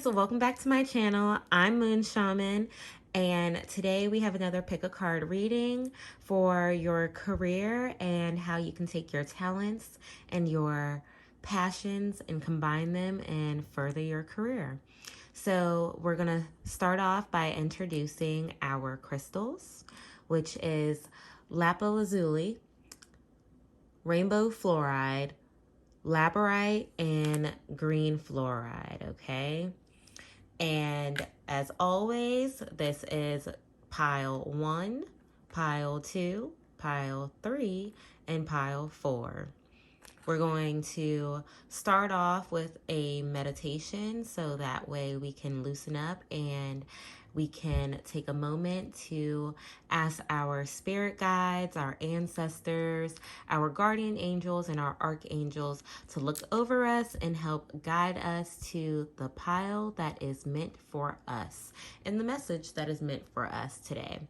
guys, welcome back to my channel. I'm Moon Shaman, and today we have another pick a card reading for your career and how you can take your talents and your passions and combine them and further your career. So we're going to start off by introducing our crystals, which is lapis-lazuli, rainbow fluoride, labradorite, and green fluoride, okay? And as always, this is pile 1, pile 2, pile 3, and pile 4. We're going to start off with a meditation so that way we can loosen up and we can take a moment to ask our spirit guides, our ancestors, our guardian angels, and our archangels to look over us and help guide us to the pile that is meant for us and the message that is meant for us today.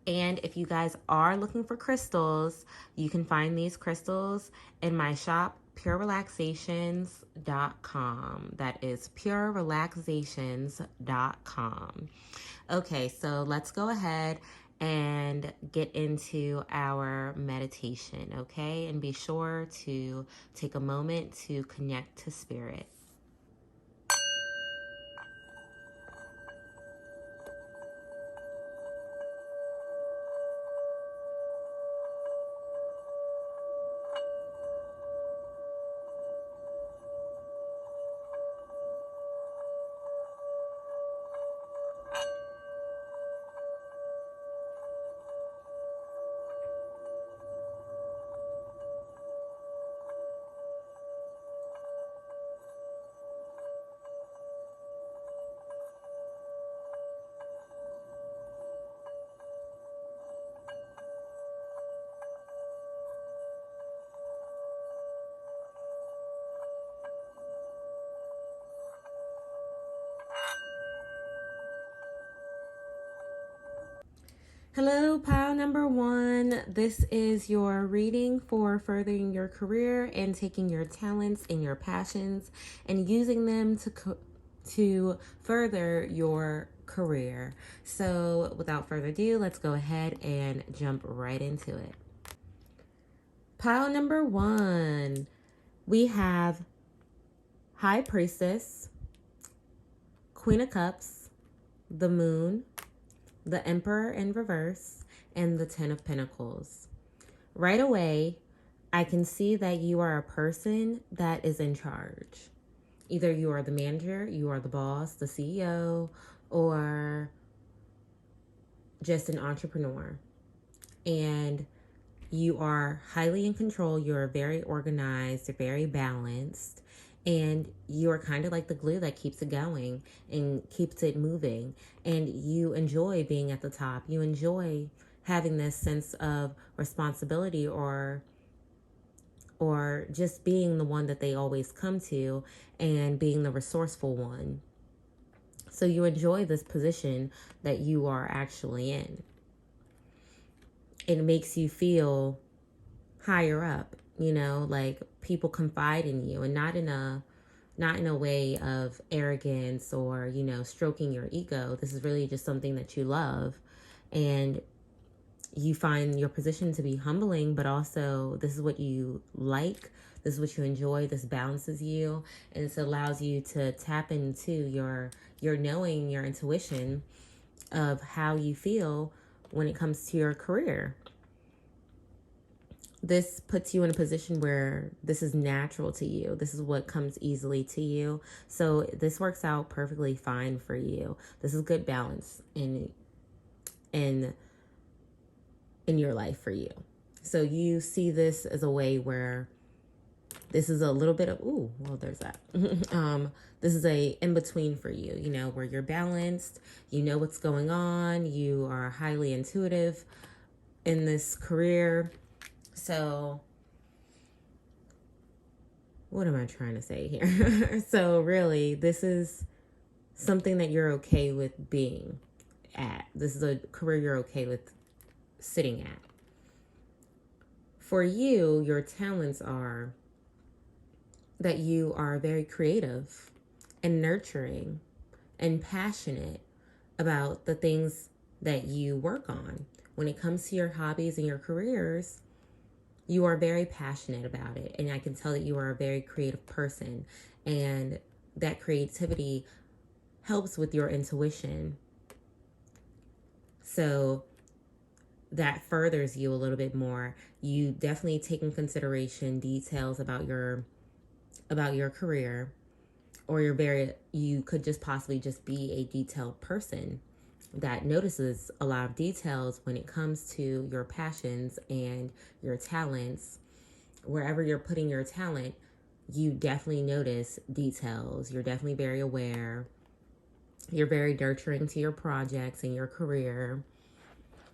And if you guys are looking for crystals, you can find these crystals in my shop, purerelaxations.com. That is purerelaxations.com. Okay, so let's go ahead and get into our meditation, okay? And be sure to take a moment to connect to spirit. Hello, pile number 1. This is your reading for furthering your career and taking your talents and your passions and using them to further your career. So without further ado, let's go ahead and jump right into it. Pile number 1, we have High Priestess, Queen of Cups, the Moon, the Emperor in reverse, and the Ten of Pentacles. Right away, I can see that you are a person that is in charge. Either you are the manager, you are the boss, the CEO, or just an entrepreneur. And you are highly in control. You're very organized, you're very balanced, and you are kind of like the glue that keeps it going and keeps it moving. And you enjoy being at the top. You enjoy having this sense of responsibility or just being the one that they always come to and being the resourceful one. So you enjoy this position that you are actually in. It makes you feel higher up, you know, like people confide in you, and not in a way of arrogance or, you know, stroking your ego. This is really just something that you love, and you find your position to be humbling, but also this is what you like, this is what you enjoy, this balances you, and this allows you to tap into your knowing, your intuition of how you feel when it comes to your career. This puts you in a position where this is natural to you. This is what comes easily to you. So this works out perfectly fine for you. This is good balance in your life for you. So you see this as a way where this is a little bit of, ooh, well, there's that. This is a in-between for you, you know, where you're balanced, you know what's going on, you are highly intuitive in this career. So what am I trying to say here? So really, this is something that you're okay with being at. This is a career you're okay with sitting at. For you, your talents are that you are very creative. and nurturing and passionate about the things that you work on. When it comes to your hobbies and your careers, you are very passionate about it. And I can tell that you are a very creative person. And that creativity helps with your intuition. So that furthers you a little bit more. You definitely take in consideration details about your career, or you could just possibly just be a detailed person that notices a lot of details when it comes to your passions and your talents. Wherever you're putting your talent, you definitely notice details. You're definitely very aware. You're very nurturing to your projects and your career.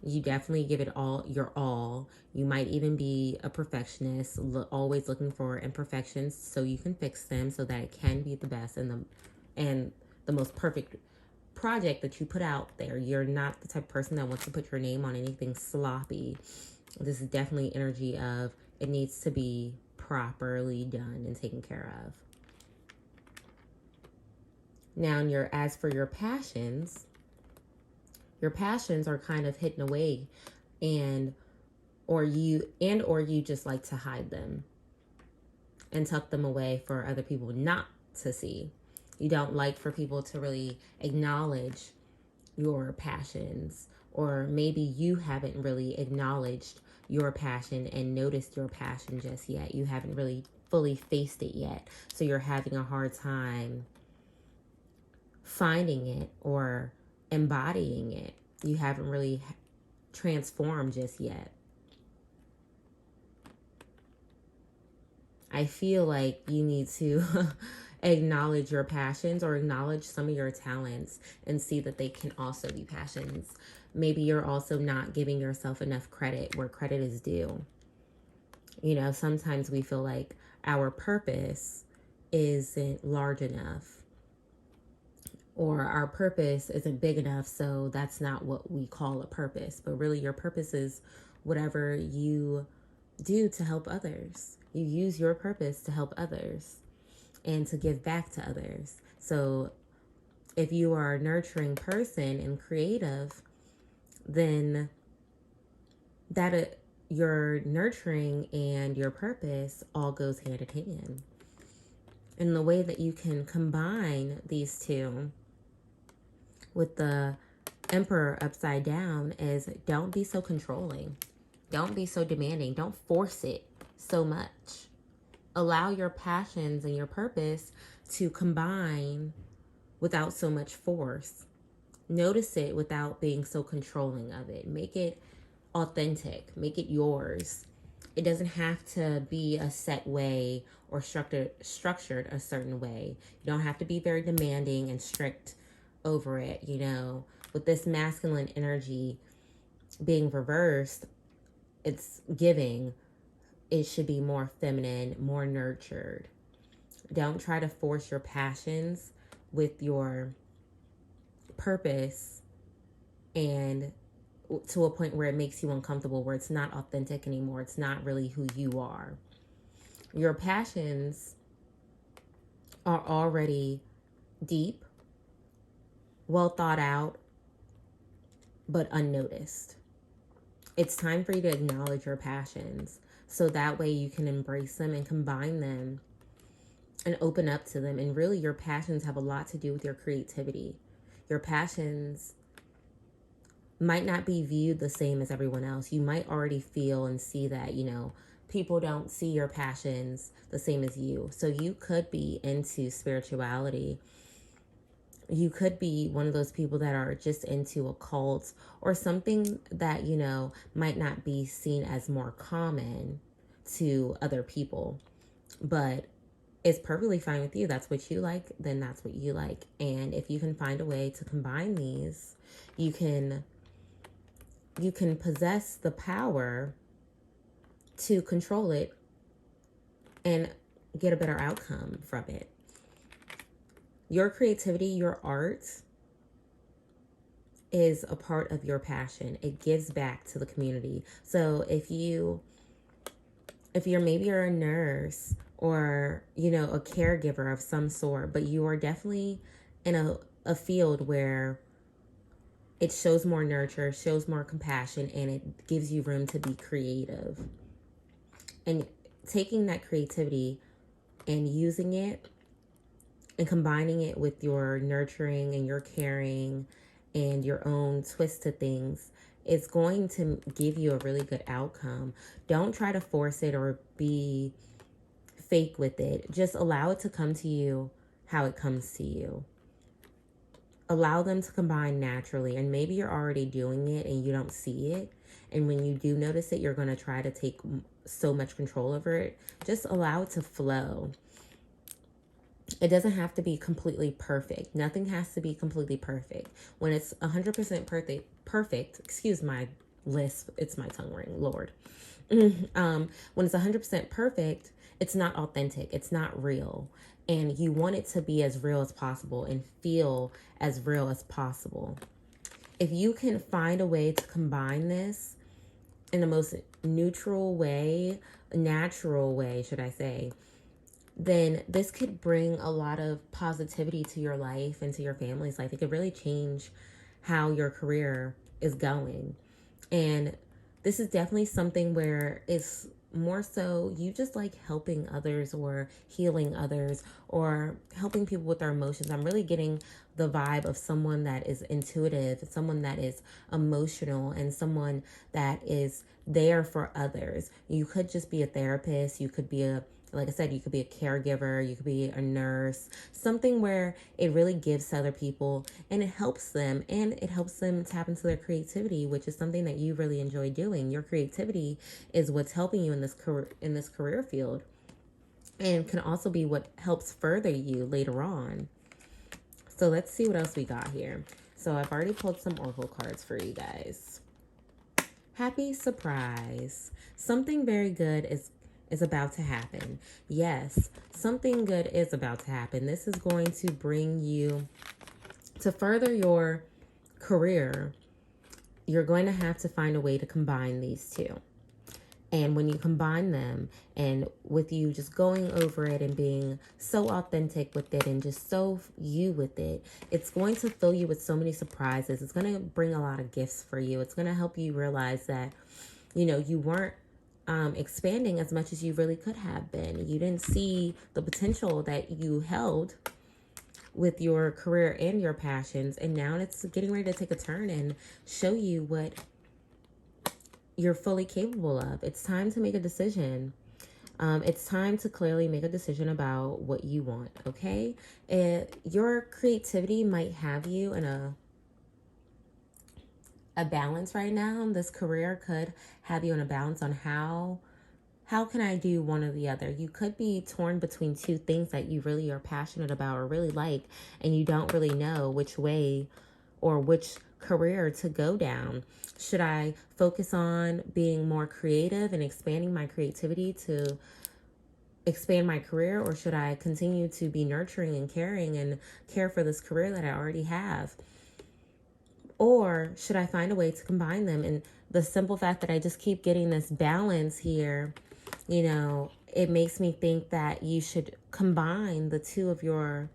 You definitely give it all your all. You might even be a perfectionist, always looking for imperfections so you can fix them so that it can be the best and the most perfect project that you put out there. You're not the type of person that wants to put your name on anything sloppy. This is definitely energy of it needs to be properly done and taken care of. Now, as for your passions are kind of hidden away, and or you just like to hide them and tuck them away for other people not to see. You don't like for people to really acknowledge your passions, or maybe you haven't really acknowledged your passion and noticed your passion just yet. You haven't really fully faced it yet. So you're having a hard time finding it or embodying it. You haven't really transformed just yet. I feel like you need to acknowledge your passions or acknowledge some of your talents and see that they can also be passions. Maybe you're also not giving yourself enough credit where credit is due. You know, sometimes we feel like our purpose isn't large enough, or our purpose isn't big enough, so that's not what we call a purpose. But really, your purpose is whatever you do to help others. You use your purpose to help others and to give back to others. So if you are a nurturing person and creative, then your nurturing and your purpose all goes hand in hand. And the way that you can combine these two with the Emperor upside down is don't be so controlling. Don't be so demanding. Don't force it so much. Allow your passions and your purpose to combine without so much force. Notice it without being so controlling of it. Make it authentic. Make it yours. It doesn't have to be a set way or structured a certain way. You don't have to be very demanding and strict over it. You know, with this masculine energy being reversed, it's giving. It should be more feminine, more nurtured. Don't try to force your passions with your purpose and to a point where it makes you uncomfortable, where it's not authentic anymore. It's not really who you are. Your passions are already deep, well thought out, but unnoticed. It's time for you to acknowledge your passions so that way you can embrace them and combine them and open up to them. And really, your passions have a lot to do with your creativity. Your passions might not be viewed the same as everyone else. You might already feel and see that, you know, people don't see your passions the same as you. So you could be into spirituality. You could be one of those people that are just into a cult or something that, you know, might not be seen as more common to other people. But it's perfectly fine with you. That's what you like, then that's what you like. And if you can find a way to combine these, you can possess the power to control it and get a better outcome from it. Your creativity, your art is a part of your passion. It gives back to the community. So if you're maybe a nurse or, you know, a caregiver of some sort, but you are definitely in a field where it shows more nurture, shows more compassion, and it gives you room to be creative. And taking that creativity and using it and combining it with your nurturing and your caring and your own twist to things, it's going to give you a really good outcome. Don't try to force it or be fake with it. Just allow it to come to you how it comes to you. Allow them to combine naturally. And maybe you're already doing it and you don't see it. And when you do notice it, you're going to try to take so much control over it. Just allow it to flow. It doesn't have to be completely perfect. Nothing has to be completely perfect. When it's 100% perfect, excuse my lisp, it's my tongue ring, Lord. When it's 100% perfect, it's not authentic. It's not real. And you want it to be as real as possible and feel as real as possible. If you can find a way to combine this in the most neutral way, natural way, should I say, then this could bring a lot of positivity to your life and to your family's life. It could really change how your career is going. And this is definitely something where it's more so you just like helping others or healing others or helping people with their emotions. I'm really getting the vibe of someone that is intuitive, someone that is emotional, and someone that is there for others. You could just be a therapist. You could be like I said, you could be a caregiver, you could be a nurse, something where it really gives to other people and it helps them tap into their creativity, which is something that you really enjoy doing. Your creativity is what's helping you in this career field and can also be what helps further you later on. So let's see what else we got here. So I've already pulled some oracle cards for you guys. Happy surprise. Something very good is about to happen. Yes, something good is about to happen. This is going to bring you to further your career. You're going to have to find a way to combine these two. And when you combine them, and with you just going over it and being so authentic with it and just so you with it, it's going to fill you with so many surprises. It's going to bring a lot of gifts for you. It's going to help you realize that, you know, you weren't expanding as much as you really could have been. You didn't see the potential that you held with your career and your passions, and now it's getting ready to take a turn and show you what you're fully capable of. It's time to make a decision. It's time to clearly make a decision about what you want, okay? Your creativity might have you in a balance right now. This career could have you in a balance on how can I do one or the other. You could be torn between two things that you really are passionate about or really like, and you don't really know which way or which career to go down. Should I focus on being more creative and expanding my creativity to expand my career, or should I continue to be nurturing and caring and care for this career that I already have? Or should I find a way to combine them? And the simple fact that I just keep getting this balance here, you know, it makes me think that you should combine the two of your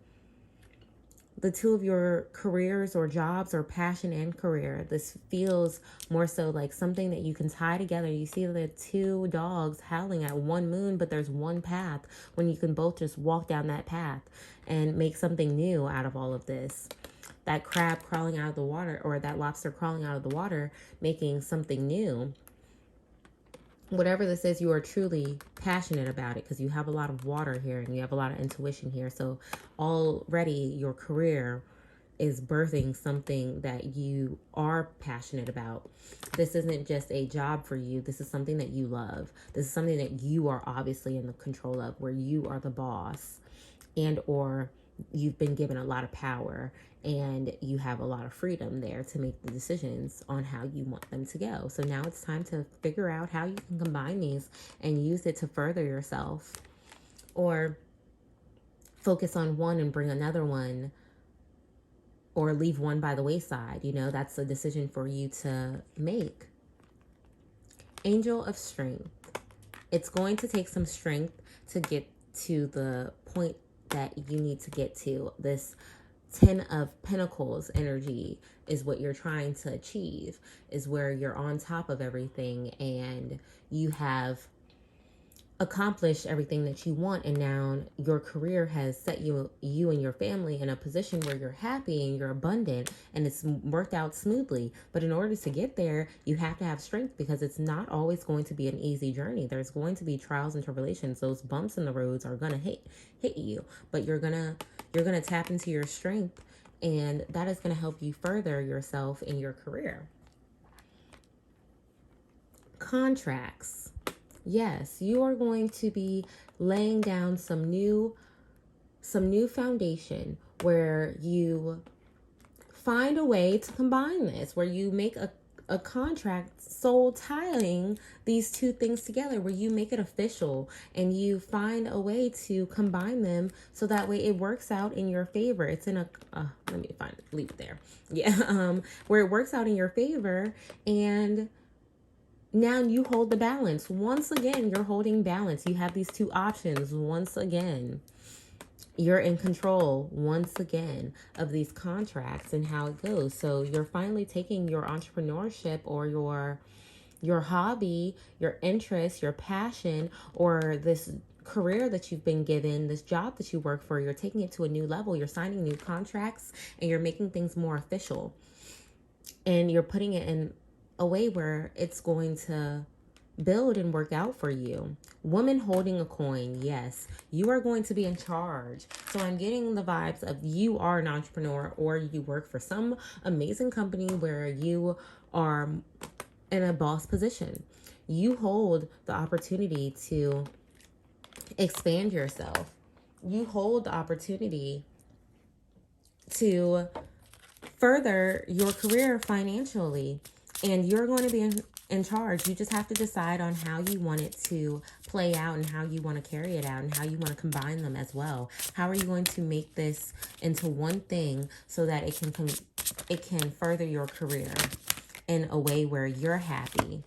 careers or jobs or passion and career. This feels more so like something that you can tie together. You see the two dogs howling at one moon, but there's one path when you can both just walk down that path and make something new out of all of this. That crab crawling out of the water or that lobster crawling out of the water, making something new. Whatever this is, you are truly passionate about it because you have a lot of water here and you have a lot of intuition here. So already your career is birthing something that you are passionate about. This isn't just a job for you. This is something that you love. This is something that you are obviously in the control of, where you are the boss, and or you've been given a lot of power and you have a lot of freedom there to make the decisions on how you want them to go. So now it's time to figure out how you can combine these and use it to further yourself, or focus on one and bring another one, or leave one by the wayside. You know, that's a decision for you to make. Angel of Strength. It's going to take some strength to get to the point that you need to get to. This 10 of Pentacles energy is what you're trying to achieve, is where you're on top of everything and you have accomplished everything that you want, and now your career has set you and your family in a position where you're happy and you're abundant and it's worked out smoothly. But in order to get there, you have to have strength, because it's not always going to be an easy journey. There's going to be trials and tribulations. Those bumps in the roads are gonna hit you, but you're gonna tap into your strength, and that is gonna help you further yourself in your career. Contracts. Yes, you are going to be laying down some new foundation where you find a way to combine this, where you make a contract soul tying these two things together, where you make it official and you find a way to combine them so that way it works out in your favor. It's in a let me leave it there. Yeah, where it works out in your favor, and now you hold the balance. Once again, you're holding balance. You have these two options. Once again, you're in control, once again, of these contracts and how it goes. So you're finally taking your entrepreneurship or your hobby, your interest, your passion, or this career that you've been given, this job that you work for, you're taking it to a new level. You're signing new contracts and you're making things more official. And you're putting it in a way where it's going to build and work out for you. Woman holding a coin. Yes, you are going to be in charge. So I'm getting the vibes of you are an entrepreneur, or you work for some amazing company where you are in a boss position. You hold the opportunity to expand yourself. You hold the opportunity to further your career financially. And you're going to be in charge. You just have to decide on how you want it to play out and how you want to carry it out and how you want to combine them as well. How are you going to make this into one thing so that it can further your career in a way where you're happy?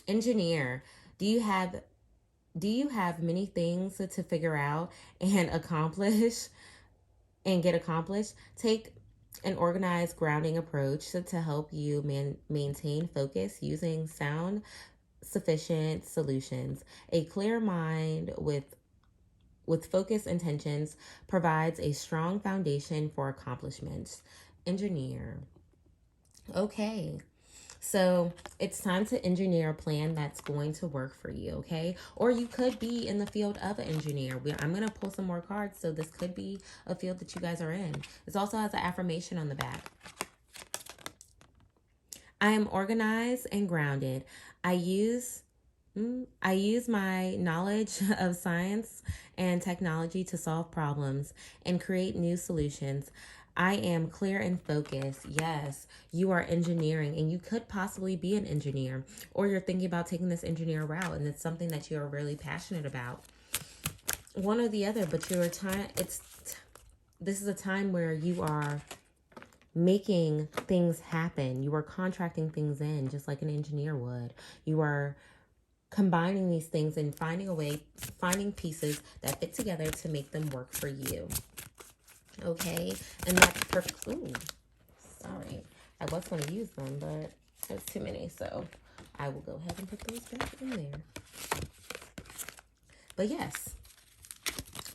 Engineer, do you have many things to figure out and accomplish and get accomplished? Take an organized grounding approach to help you maintain focus using sound sufficient solutions. A clear mind with focused intentions provides a strong foundation for accomplishments. Engineer. Okay. So it's time to engineer a plan that's going to work for you, okay? Or you could be in the field of an engineer. I'm going to pull some more cards, so this could be a field that you guys are in. This also has an affirmation on the back. I am organized and grounded. I use my knowledge of science and technology to solve problems and create new solutions. I am clear and focused. Yes, you are engineering, and you could possibly be an engineer, or you're thinking about taking this engineer route and it's something that you're really passionate about. One or the other, but this is a time where you are making things happen. You are contracting things in just like an engineer would. You are combining these things and finding pieces that fit together to make them work for you. Okay, and that's perfect. Ooh, sorry. I was going to use them, but there's too many, so I will go ahead and put those back in there. But yes,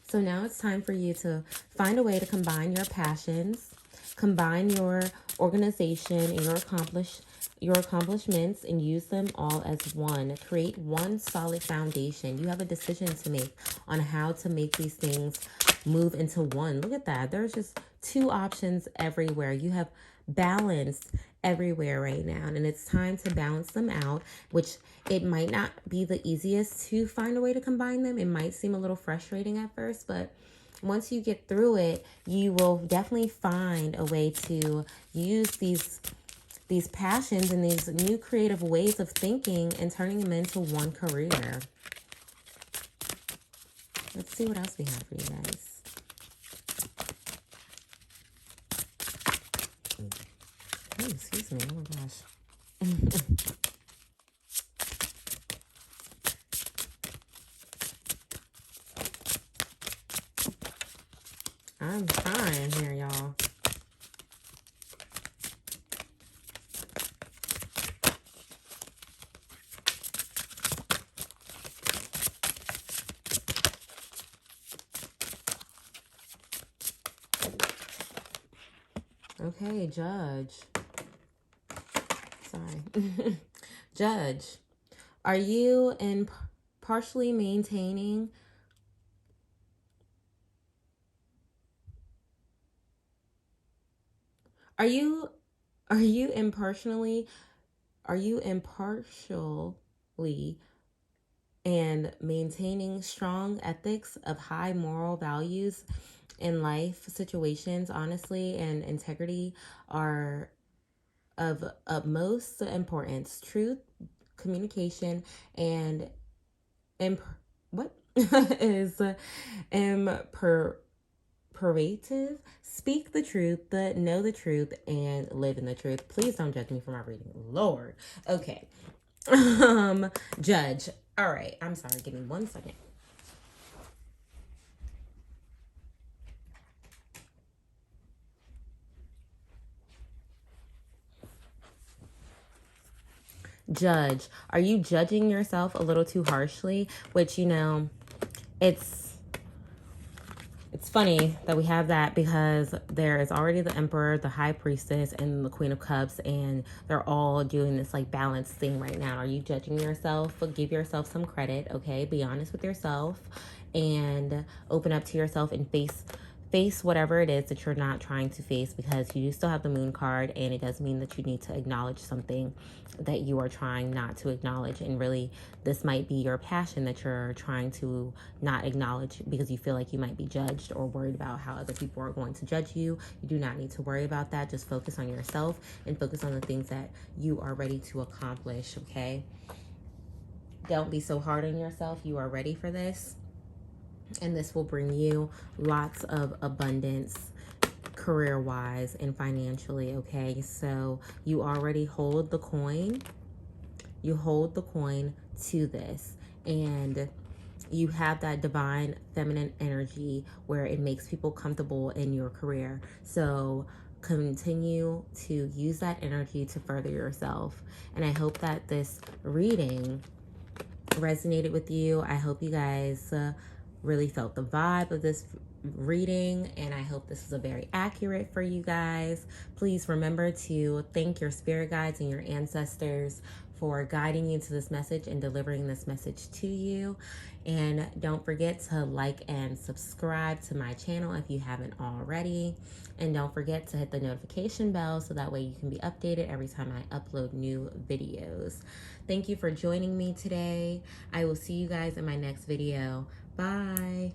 so now it's time for you to find a way to combine your passions, combine your organization and your accomplishments, and use them all as one. Create one solid foundation. You have a decision to make on how to make these things move into one. Look at that. There's just two options everywhere. You have balance everywhere right now, and it's time to balance them out, which it might not be the easiest to find a way to combine them. It might seem a little frustrating at first, but once you get through it, you will definitely find a way to use these passions and these new creative ways of thinking and turning them into one career. Let's see what else we have for you guys. Oh, excuse me. Oh my gosh. I'm trying here, y'all. Okay, Judge. Sorry. Judge, are you in partially maintaining are you impartially and maintaining strong ethics of high moral values in life situations? Honestly, and integrity are of utmost importance. Truth, communication, and what is imperative. Speak the truth, know the truth, and live in the truth. Please don't judge me for my reading, Lord. Okay. Judge. All right. I'm sorry. Give me 1 second. Judge, are you judging yourself a little too harshly? Which, it's funny that we have that because there is already the Emperor, the High Priestess, and the Queen of Cups, and they're all doing this like balanced thing right now. Are you judging yourself? Give yourself some credit, okay? Be honest with yourself and open up to yourself and face whatever it is that you're not trying to face, because you do still have the Moon card, and it does mean that you need to acknowledge something that you are trying not to acknowledge. And really, this might be your passion that you're trying to not acknowledge because you feel like you might be judged or worried about how other people are going to judge you. You do not need to worry about that. Just focus on yourself and focus on the things that you are ready to accomplish, okay? Don't be so hard on yourself. You are ready for this, and this will bring you lots of abundance career-wise and financially, okay? So you already hold the coin. You hold the coin to this, and you have that divine feminine energy where it makes people comfortable in your career. So continue to use that energy to further yourself. And I hope that this reading resonated with you. I hope you guys really felt the vibe of this reading, and I hope this is a very accurate for you guys. Please remember to thank your spirit guides and your ancestors for guiding you to this message and delivering this message to you. And don't forget to like and subscribe to my channel if you haven't already. And don't forget to hit the notification bell so that way you can be updated every time I upload new videos. Thank you for joining me today. I will see you guys in my next video. Bye.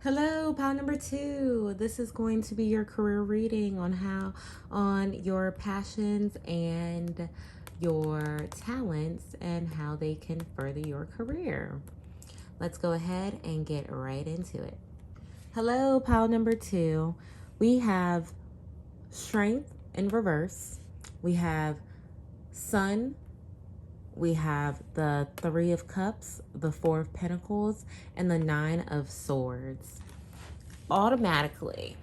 Hello, pile number 2. This is going to be your career reading on your passions and your talents and how they can further your career. Let's go ahead and get right into it. Hello, pile number 2. We have Strength in reverse. We have Sun. We have the 3 of Cups, the 4 of Pentacles, and the 9 of Swords. Automatically,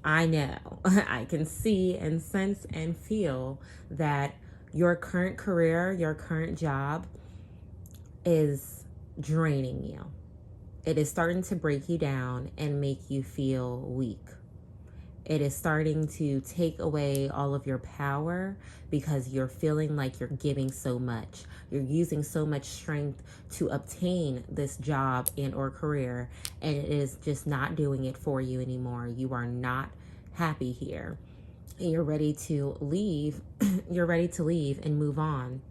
I know, I can see and sense and feel that your current career, your current job is draining you. It is starting to break you down and make you feel weak. It is starting to take away all of your power because you're feeling like you're giving so much. You're using so much strength to obtain this job and or career, and it is just not doing it for you anymore. You are not happy here. And you're ready to leave. You're ready to leave and move on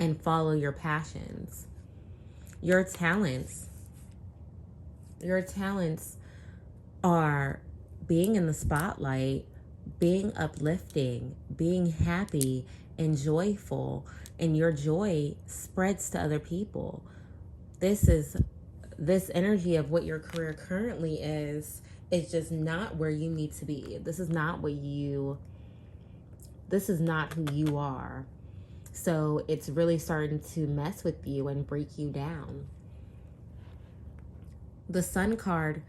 and follow your passions. Your talents are being in the spotlight, being uplifting, being happy and joyful, and your joy spreads to other people. This energy of what your career currently is just not where you need to be. This is not who you are. So it's really starting to mess with you and break you down. The Sun card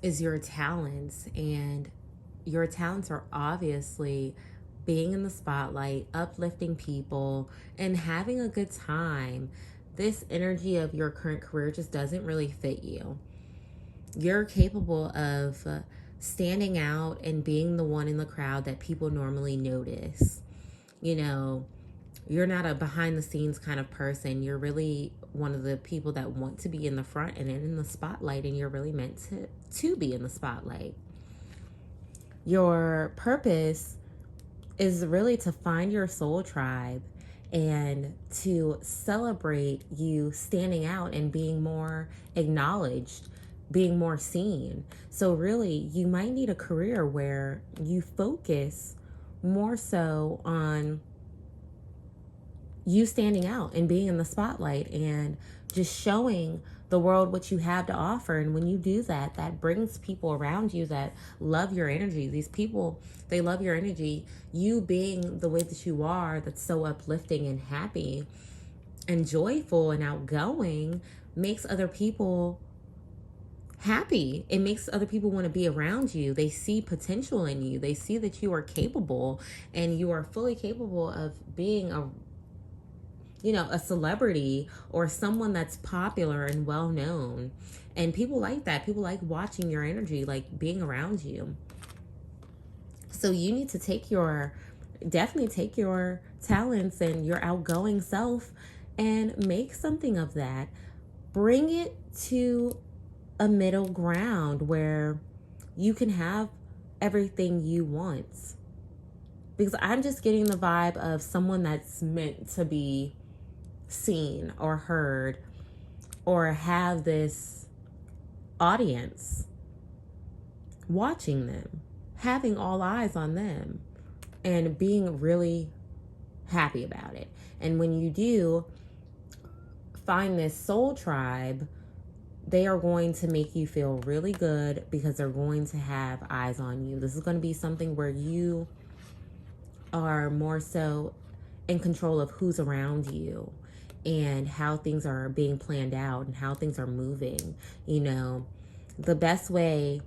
is your talents, and your talents are obviously being in the spotlight, uplifting people, and having a good time. This energy of your current career just doesn't really fit you. You're capable of standing out and being the one in the crowd that people normally notice. You know, you're not a behind the scenes kind of person. You're really one of the people that want to be in the front and in the spotlight, and you're really meant to be in the spotlight. Your purpose is really to find your soul tribe and to celebrate you standing out and being more acknowledged, being more seen. So, really, you might need a career where you focus more so on you standing out and being in the spotlight and just showing the world what you have to offer. And when you do that, that brings people around you that love your energy. These people, they love your energy. You being the way that you are, that's so uplifting and happy and joyful and outgoing, makes other people happy. It makes other people want to be around you. They see potential in you. They see that you are capable, and you are fully capable of being a celebrity or someone that's popular and well known. And people like that. People like watching your energy, like being around you. So you need to definitely take your talents and your outgoing self and make something of that. Bring it to a middle ground where you can have everything you want. Because I'm just getting the vibe of someone that's meant to be seen or heard or have this audience watching them, having all eyes on them, and being really happy about it. And when you do find this soul tribe, they are going to make you feel really good because they're going to have eyes on you. This is going to be something where you are more so in control of who's around you and how things are being planned out and how things are moving. The best way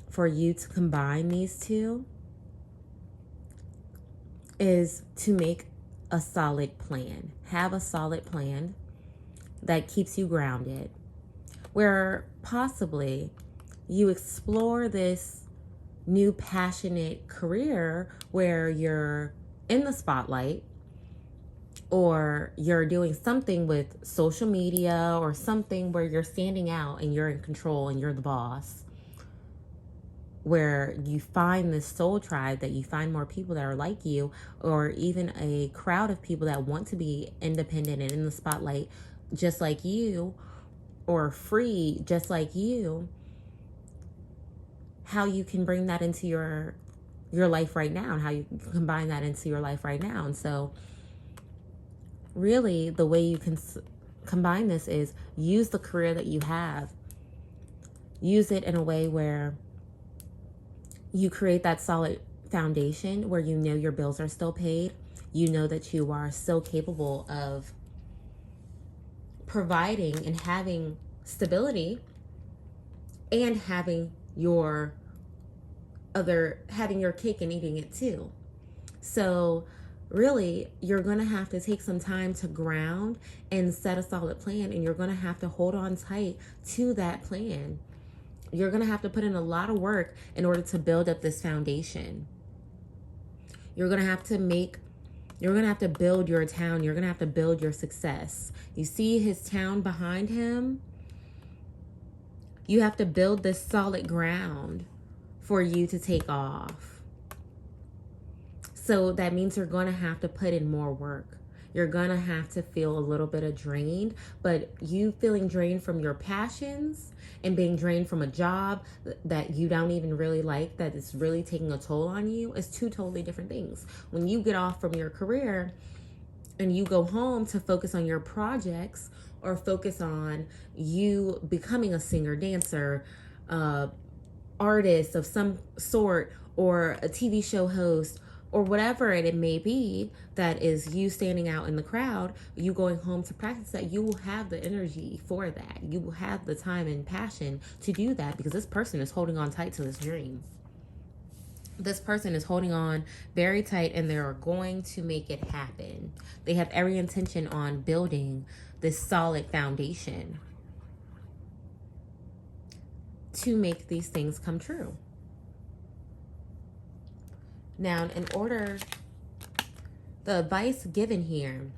for you to combine these two is to make a solid plan. Have a solid plan that keeps you grounded, where possibly you explore this new passionate career where you're in the spotlight, or you're doing something with social media or something where you're standing out and you're in control and you're the boss, where you find this soul tribe, that you find more people that are like you, or even a crowd of people that want to be independent and in the spotlight just like you, or free just like you. How you can bring that into your life right now, and how you can combine that into your life right now. And so really the way you can combine this is use the career that you have. Use it in a way where you create that solid foundation where you know your bills are still paid. You know that you are still capable of providing and having stability, and having your cake and eating it too. So really, you're going to have to take some time to ground and set a solid plan, and you're going to have to hold on tight to that plan. You're going to have to put in a lot of work in order to build up this foundation. You're going to have to build your town. You're going to have to build your success. You see his town behind him? You have to build this solid ground for you to take off. So that means you're going to have to put in more work. You're going to have to feel a little bit of drained, but you feeling drained from your passions and being drained from a job that you don't even really like, that is really taking a toll on you, is two totally different things. When you get off from your career and you go home to focus on your projects, or focus on you becoming a singer, dancer, artist of some sort, or a TV show host, or whatever it may be that is you standing out in the crowd, you going home to practice that, you will have the energy for that. You will have the time and passion to do that because this person is holding on tight to this dream. This person is holding on very tight and they're going to make it happen. They have every intention on building this solid foundation to make these things come true. Now, the advice given here,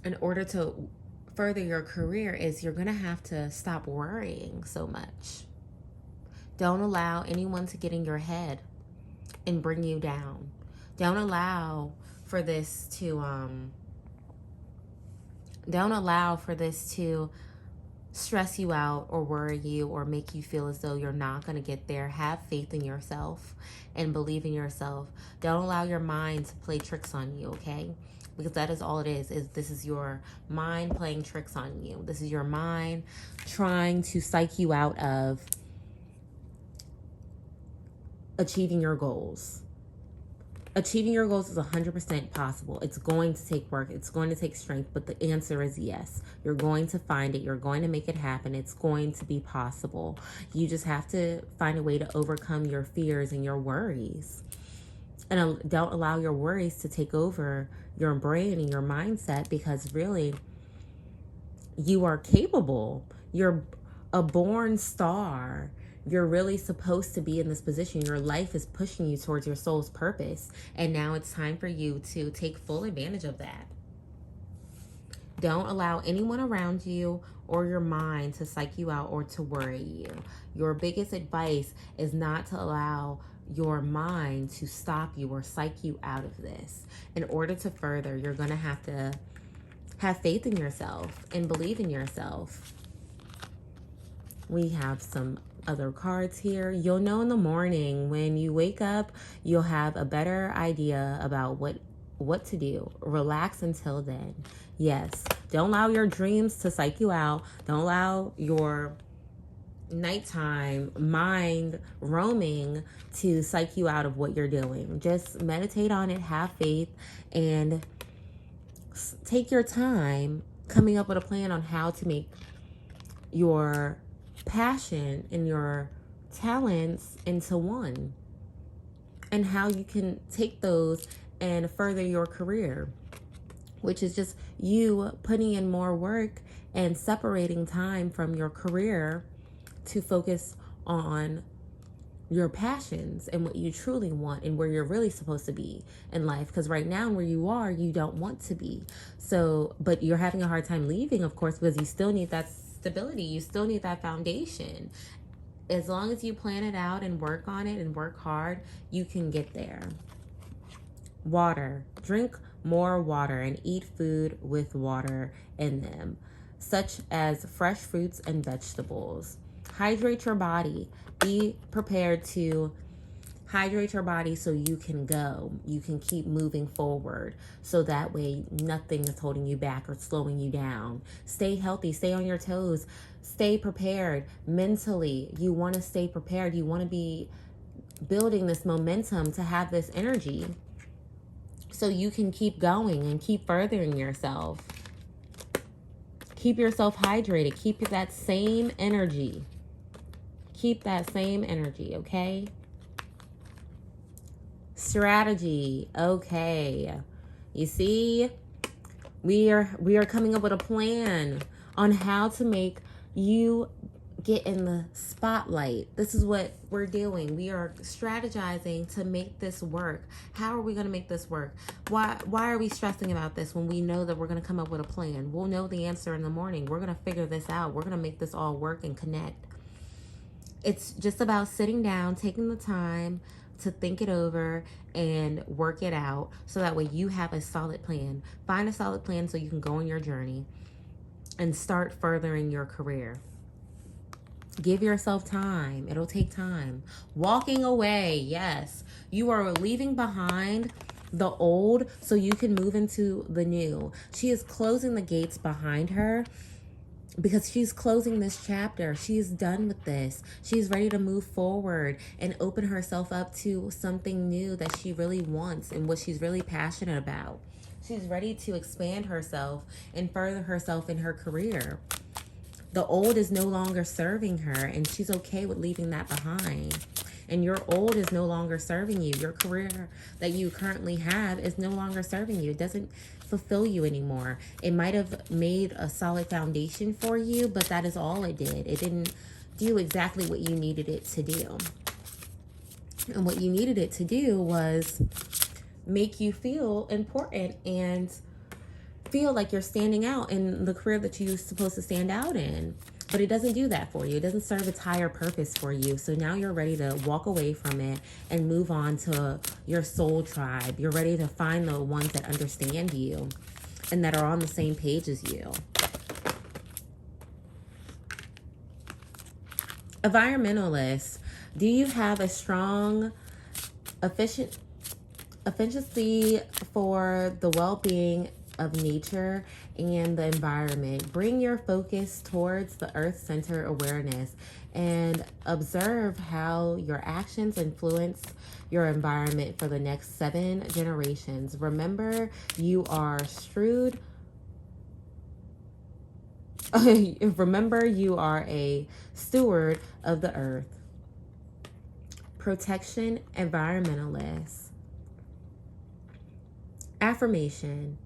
in order to further your career, is you're going to have to stop worrying so much. Don't allow anyone to get in your head and bring you down. Don't allow for this to stress you out or worry you or make you feel as though you're not going to get there. Have faith in yourself and believe in yourself. Don't allow your mind to play tricks on you, okay? Because that is all it is this is your mind playing tricks on you. This is your mind trying to psych you out of achieving your goals. Achieving your goals is 100% possible. It's going to take work. It's going to take strength. But the answer is yes. You're going to find it. You're going to make it happen. It's going to be possible. You just have to find a way to overcome your fears and your worries. And don't allow your worries to take over your brain and your mindset, because really, you are capable. You're a born star. You're really supposed to be in this position. Your life is pushing you towards your soul's purpose. And now it's time for you to take full advantage of that. Don't allow anyone around you or your mind to psych you out or to worry you. Your biggest advice is not to allow your mind to stop you or psych you out of this. In order to further, you're going to have faith in yourself and believe in yourself. We have some other cards here. You'll know in the morning when you wake up, you'll have a better idea about what to do. Relax until then. Yes, don't allow your dreams to psych you out. Don't allow your nighttime mind roaming to psych you out of what you're doing. Just meditate on it, have faith, and take your time coming up with a plan on how to make your passion and your talents into one, and how you can take those and further your career, which is just you putting in more work and separating time from your career to focus on your passions and what you truly want and where you're really supposed to be in life. Because right now where you are, you don't want to be. So, but you're having a hard time leaving, of course, because you still need that stability. You still need that foundation. As long as you plan it out and work on it and work hard, you can get there. Water. Drink more water and eat food with water in them, such as fresh fruits and vegetables. Hydrate your body. Be prepared to hydrate your body so you can go. You can keep moving forward. So that way nothing is holding you back or slowing you down. Stay healthy. Stay on your toes. Stay prepared. Mentally, you want to stay prepared. You want to be building this momentum to have this energy so you can keep going and keep furthering yourself. Keep yourself hydrated. Keep that same energy. Keep that same energy, okay? Strategy. Okay. You see, we are coming up with a plan on how to make you get in the spotlight. This is what we're doing. We are strategizing to make this work. How are we going to make this work? Why are we stressing about this when we know that we're going to come up with a plan? We'll know the answer in the morning. We're going to figure this out. We're going to make this all work and connect. It's just about sitting down, taking the time to think it over and work it out so that way you have a solid plan. Find a solid plan so you can go on your journey and start furthering your career. Give yourself time. It'll take time. Walking away. Yes. You are leaving behind the old so you can move into the new. She is closing the gates behind her because she's closing this chapter. She's done with this. She's ready to move forward and open herself up to something new that she really wants and what she's really passionate about. She's ready to expand herself and further herself in her career. The old is no longer serving her, and she's okay with leaving that behind. And your old is no longer serving you. Your career that you currently have is no longer serving you. It doesn't fulfill you anymore. It might have made a solid foundation for you, but that is all it did. It didn't do exactly what you needed it to do. And what you needed it to do was make you feel important and feel like you're standing out in the career that you're supposed to stand out in. But it doesn't do that for you. It doesn't serve its higher purpose for you. So now you're ready to walk away from it and move on to your soul tribe. You're ready to find the ones that understand you and that are on the same page as you. Environmentalists, do you have a strong efficiency for the well-being of nature and the environment? Bring your focus towards the earth center awareness and observe how your actions influence your environment for the next 7 generations. Remember, you are shrewd. Remember, you are a steward of the earth. Protection environmentalist. Affirmation.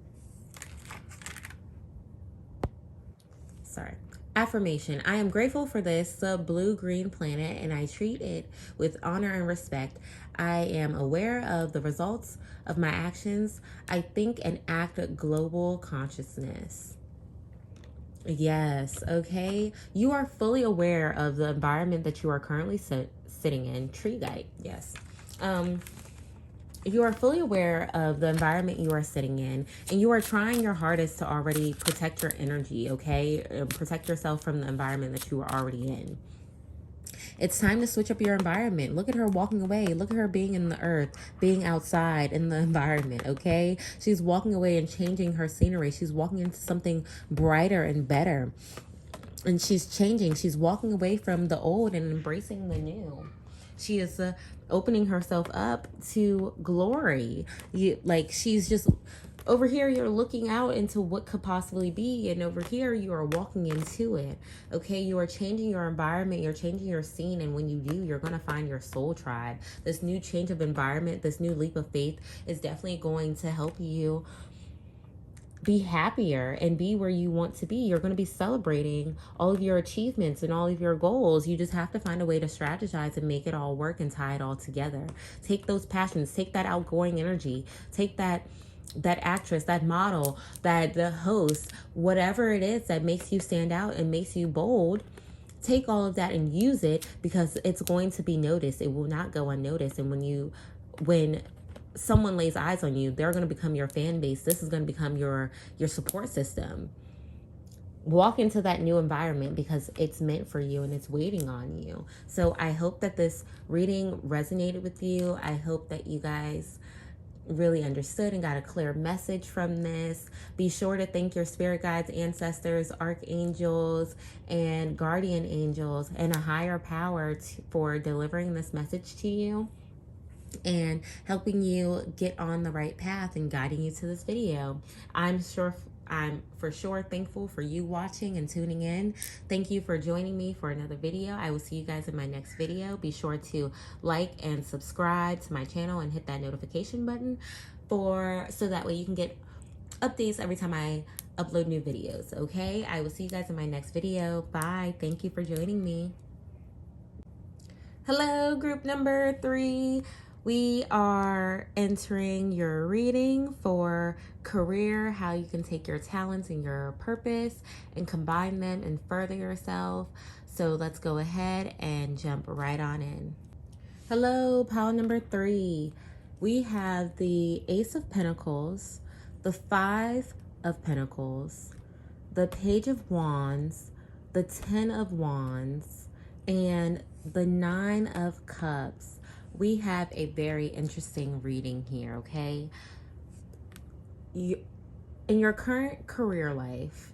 Affirmation. I am grateful for this blue-green planet and I treat it with honor and respect. I am aware of the results of my actions. I think and act global consciousness. Yes, okay. You are fully aware of the environment that you are currently sitting in. Tree guide, yes. You are fully aware of the environment you are sitting in, and you are trying your hardest to already protect your energy, okay? Protect yourself from the environment that you are already in. It's time to switch up your environment. Look at her walking away. Look at her being in the earth, being outside in the environment, okay? She's walking away and changing her scenery. She's walking into something brighter and better. And she's changing. She's walking away from the old and embracing the new. She is opening herself up to glory. She's just over here, you're looking out into what could possibly be, and over here you are walking into it. Okay, you are changing your environment, you're changing your scene, and when you do, you're going to find your soul tribe. This new change of environment, this new leap of faith is definitely going to help you be happier and be where you want to be. You're going to be celebrating all of your achievements and all of your goals. You just have to find a way to strategize and make it all work and tie it all together. Take those passions, take that outgoing energy, take that actress, that model, the host, whatever it is that makes you stand out and makes you bold. Take all of that and use it, because it's going to be noticed. It will not go unnoticed. And when someone lays eyes on you, they're going to become your fan base. This is going to become your support system. Walk into that new environment because it's meant for you and it's waiting on you. So I hope that this reading resonated with you. I hope that you guys really understood and got a clear message from this. Be sure to thank your spirit guides, ancestors, archangels, and guardian angels, and a higher power for delivering this message to you and helping you get on the right path and guiding you to this video. I'm for sure thankful for you watching and tuning in. Thank you for joining me for another video. I will see you guys in my next video. Be sure to like and subscribe to my channel and hit that notification button so that way you can get updates every time I upload new videos, okay? I will see you guys in my next video. Bye. Thank you for joining me. Hello, group number 3. We are entering your reading for career, how you can take your talents and your purpose and combine them and further yourself. So let's go ahead and jump right on in. Hello, pile number 3. We have the Ace of Pentacles, the 5 of Pentacles, the Page of Wands, the 10 of Wands, and the 9 of Cups. We have a very interesting reading here, okay? In your current career life,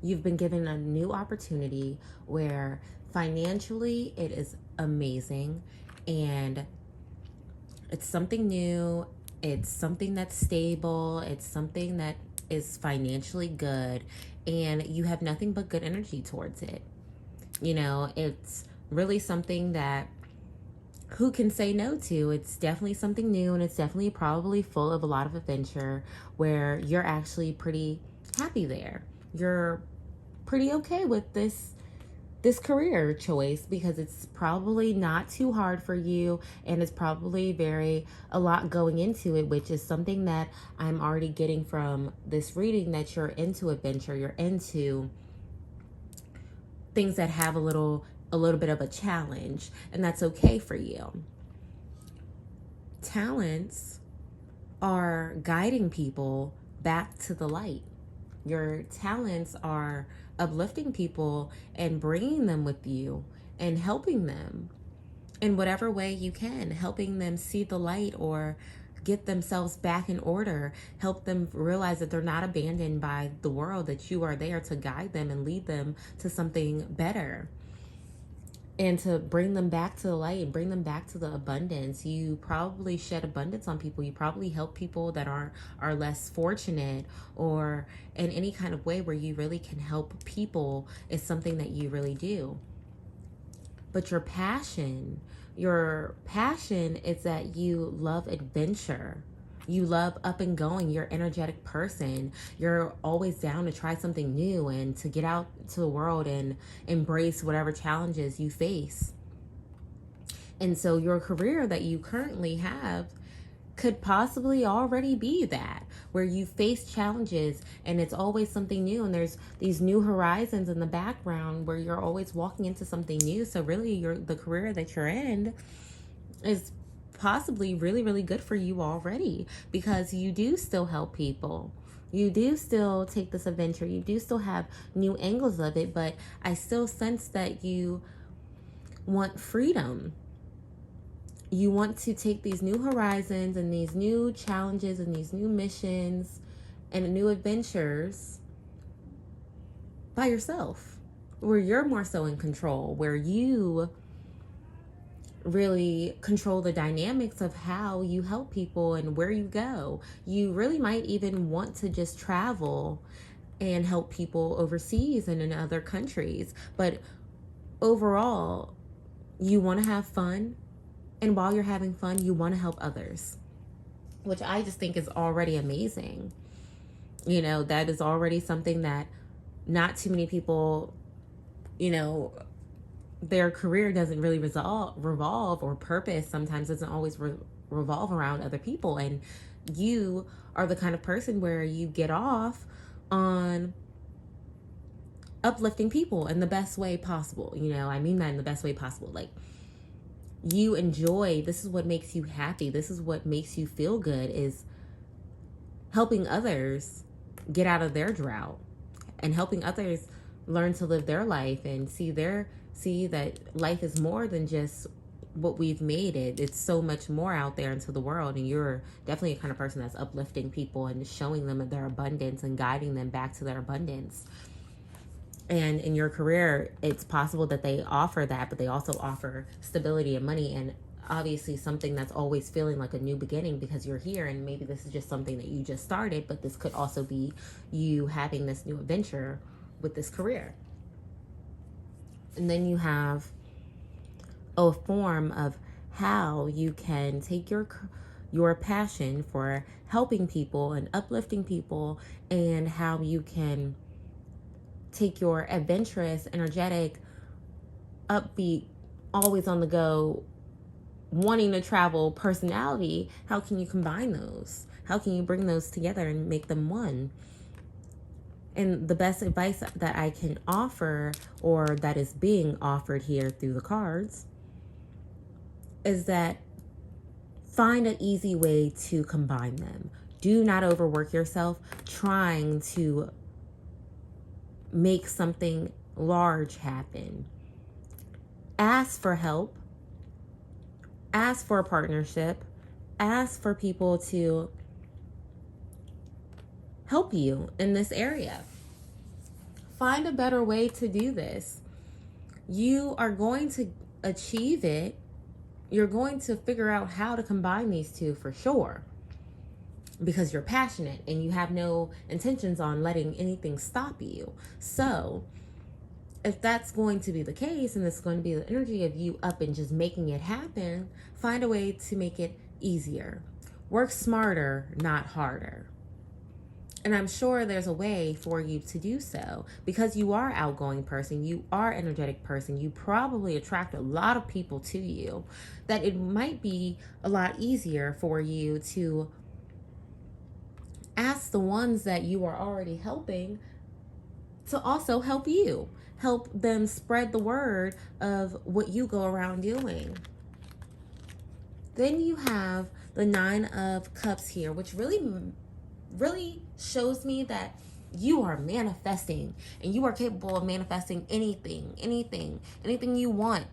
You've been given a new opportunity where financially it is amazing, and it's something new. It's something that's stable. It's something that is financially good, and you have nothing but good energy towards it. It's really something that who can say no to? It's definitely something new, and it's definitely probably full of a lot of adventure where you're actually pretty happy there. You're pretty okay with this career choice because it's probably not too hard for you, and it's probably a lot going into it, which is something that I'm already getting from this reading, that you're into adventure, you're into things that have a little bit of a challenge, and that's okay for you. Talents are guiding people back to the light. Your talents are uplifting people and bringing them with you and helping them in whatever way you can, helping them see the light or get themselves back in order, help them realize that they're not abandoned by the world, that you are there to guide them and lead them to something better, and to bring them back to the light and bring them back to the abundance. You probably shed abundance on people. You probably help people that are less fortunate, or in any kind of way where you really can help people is something that you really do. But your passion is that you love adventure. You love up and going. You're an energetic person. You're always down to try something new and to get out to the world and embrace whatever challenges you face. And so your career that you currently have could possibly already be that, where you face challenges and it's always something new, and there's these new horizons in the background where you're always walking into something new. So really the career that you're in is possibly really, really good for you already, because you do still help people. You do still take this adventure. You do still have new angles of it, but I still sense that you want freedom. You want to take these new horizons and these new challenges and these new missions and new adventures by yourself, where you're more so in control, where you really control the dynamics of how you help people and where you go. You really might even want to just travel and help people overseas and in other countries. But overall, you want to have fun. And while you're having fun, you want to help others, which I just think is already amazing. That is already something that not too many people, their career doesn't really revolve, or purpose sometimes doesn't always revolve around other people. And you are the kind of person where you get off on uplifting people in the best way possible. I mean that in the best way possible. Like, you enjoy, this is what makes you happy. This is what makes you feel good, is helping others get out of their drought and helping others learn to live their life and see that life is more than just what we've made it. It's so much more out there into the world, and you're definitely a kind of person that's uplifting people and showing them their abundance and guiding them back to their abundance. And in your career, it's possible that they offer that, but they also offer stability and money, and obviously something that's always feeling like a new beginning because you're here. And maybe this is just something that you just started, but this could also be you having this new adventure with this career. And then you have a form of how you can take your passion for helping people and uplifting people, and how you can take your adventurous, energetic, upbeat, always on the go, wanting to travel personality. How can you combine those? How can you bring those together and make them one? And the best advice that I can offer, or that is being offered here through the cards, is that find an easy way to combine them. Do not overwork yourself trying to make something large happen. Ask for help. Ask for a partnership. Ask for people to help you in this area. find a better way to do this. You are going to achieve it. You're going to figure out how to combine these two for sure, because you're passionate and you have no intentions on letting anything stop you. So if that's going to be the case, and it's going to be the energy of you up and just making it happen, find a way to make it easier. Work smarter, not harder. And I'm sure there's a way for you to do so, because you are an outgoing person, you are an energetic person, you probably attract a lot of people to you, that it might be a lot easier for you to ask the ones that you are already helping to also help you. Help them spread the word of what you go around doing. Then you have the 9 of Cups here, which really shows me that you are manifesting, and you are capable of manifesting anything you want.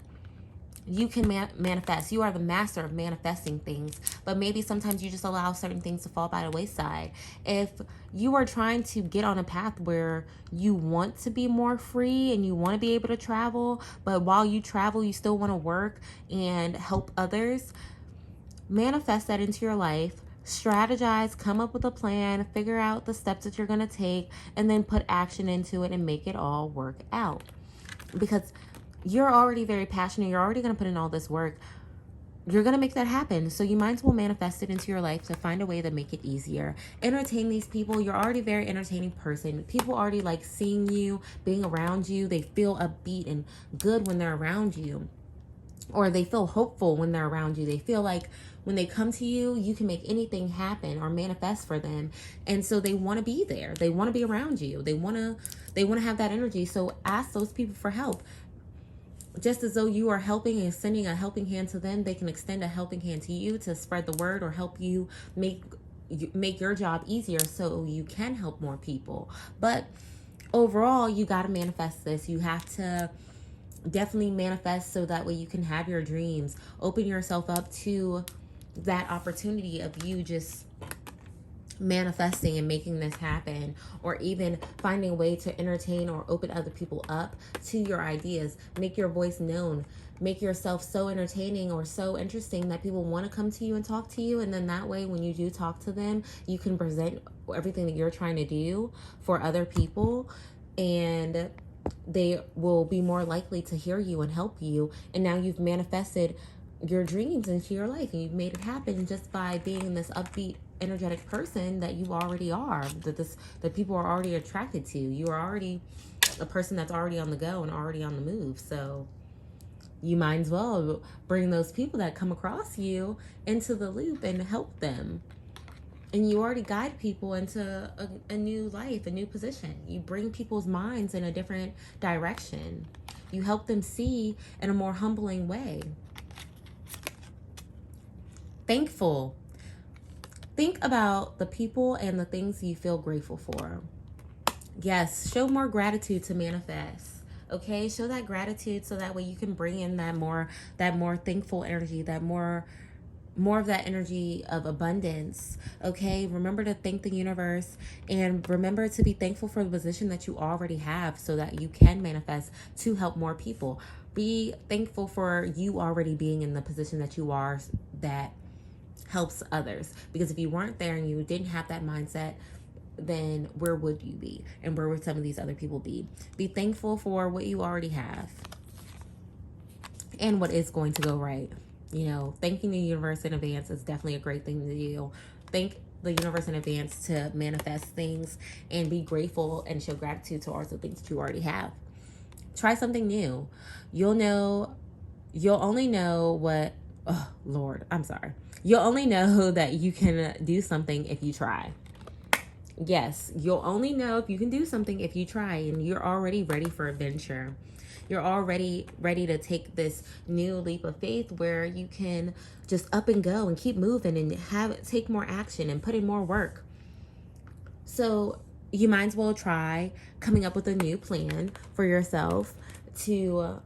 You can manifest. You are the master of manifesting things, but maybe sometimes you just allow certain things to fall by the wayside. If you are trying to get on a path where you want to be more free and you want to be able to travel, but while you travel, you still want to work and help others, manifest that into your life. Strategize, come up with a plan, figure out the steps that you're going to take, and then put action into it and make it all work out. Because you're already very passionate. You're already going to put in all this work. You're going to make that happen. So you might as well manifest it into your life to find a way to make it easier. Entertain these people. You're already a very entertaining person. People already like seeing you, being around you. They feel upbeat and good when they're around you. Or they feel hopeful when they're around you. They feel like when they come to you, you can make anything happen or manifest for them. And so they want to be there. They want to be around you. They want to have that energy. So ask those people for help. Just as though you are helping and sending a helping hand to them, they can extend a helping hand to you to spread the word or help you make your job easier so you can help more people. But overall, you got to manifest this. You have to definitely manifest so that way you can have your dreams. Open yourself up to that opportunity of you just manifesting and making this happen, or even finding a way to entertain or open other people up to your ideas. Make your voice known. Make yourself so entertaining or so interesting that people want to come to you and talk to you. And then that way, when you do talk to them, you can present everything that you're trying to do for other people, and they will be more likely to hear you and help you. And now you've manifested your dreams into your life, and you've made it happen just by being this upbeat, energetic person that you already are, that people are already attracted to. You are already a person that's already on the go and already on the move. So you might as well bring those people that come across you into the loop and help them. And you already guide people into a new life, a new position. You bring people's minds in a different direction. You help them see in a more humbling way. Thankful. Think about the people and the things you feel grateful for. Yes, show more gratitude to manifest. Okay, show that gratitude so that way you can bring in that more thankful energy, that more of that energy of abundance. Okay, remember to thank the universe, and remember to be thankful for the position that you already have so that you can manifest to help more people. Be thankful for you already being in the position that you are, that helps others. Because if you weren't there and you didn't have that mindset, then where would you be? And where would some of these other people be? Be thankful for what you already have and what is going to go right. You know, thanking the universe in advance is definitely a great thing to do. Thank the universe in advance to manifest things, and be grateful and show gratitude towards the things that you already have. Try something new. You'll only know what, oh Lord, I'm sorry. You'll only know that you can do something if you try. Yes, you'll only know if you can do something if you try, and you're already ready for adventure. You're already ready to take this new leap of faith where you can just up and go and keep moving and take more action and put in more work. So you might as well try coming up with a new plan for yourself to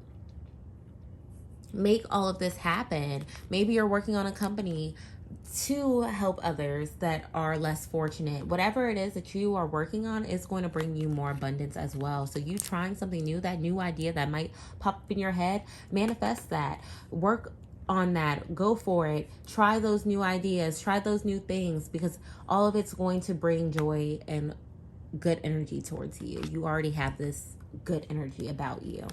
make all of this happen. Maybe you're working on a company to help others that are less fortunate. Whatever it is that you are working on is going to bring you more abundance as well. So you trying something new, that new idea that might pop up in your head, manifest that. Work on that. Go for it. Try those new ideas. Try those new things, because all of it's going to bring joy and good energy towards you. You already have this good energy about you.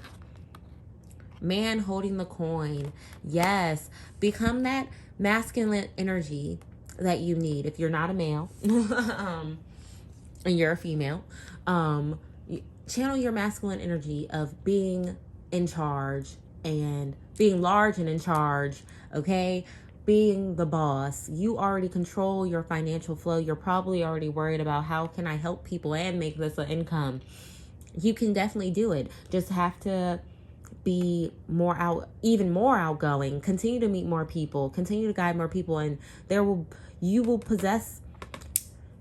Man holding the coin. Yes. Become that masculine energy that you need. If you're not a male and you're a female, channel your masculine energy of being in charge and being large and in charge, okay? Being the boss. You already control your financial flow. You're probably already worried about how can I help people and make this an income. You can definitely do it. Just have to be even more outgoing. Continue to meet more people. Continue to guide more people, and you will possess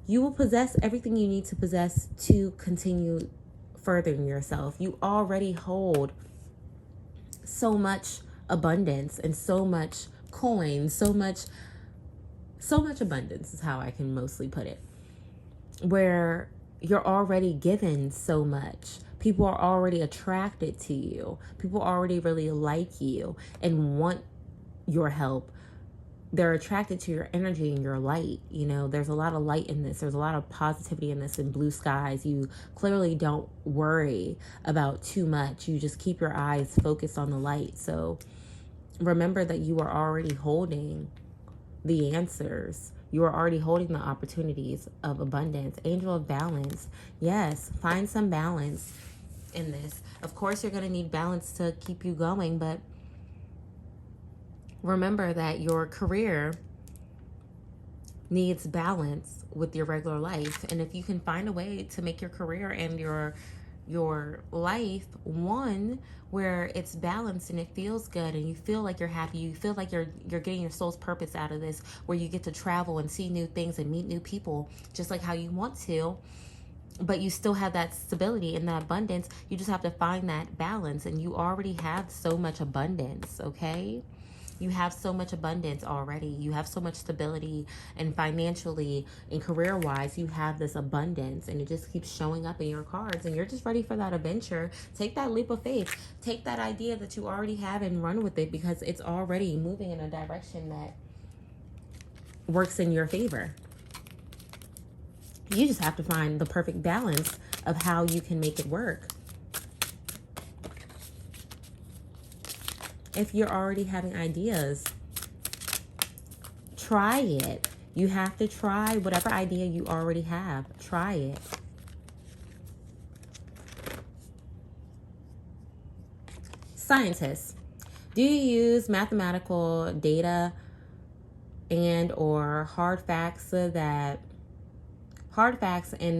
everything you need to possess to continue furthering yourself. You already hold so much abundance and so much coin, so much abundance is how I can mostly put it. Where you're already given so much. People are already attracted to you. People already really like you and want your help. They're attracted to your energy and your light. You know, there's a lot of light in this. There's a lot of positivity in this, and blue skies. You clearly don't worry about too much. You just keep your eyes focused on the light. So remember that you are already holding the answers. You are already holding the opportunities of abundance. Angel of balance. Yes, find some balance in this. Of course, you're going to need balance to keep you going, but remember that your career needs balance with your regular life. And if you can find a way to make your career and your life one where it's balanced and it feels good and you feel like you're happy, you feel like you're getting your soul's purpose out of this, where you get to travel and see new things and meet new people just like how you want to, but you still have that stability and that abundance. You just have to find that balance, and you already have so much abundance, okay? You have so much abundance already. You have so much stability, and financially and career-wise, you have this abundance, and it just keeps showing up in your cards, and you're just ready for that adventure. Take that leap of faith. Take that idea that you already have and run with it, because it's already moving in a direction that works in your favor. You just have to find the perfect balance of how you can make it work. If you're already having ideas, try it. You have to try whatever idea you already have. Try it. Scientists, do you use mathematical data and or hard facts and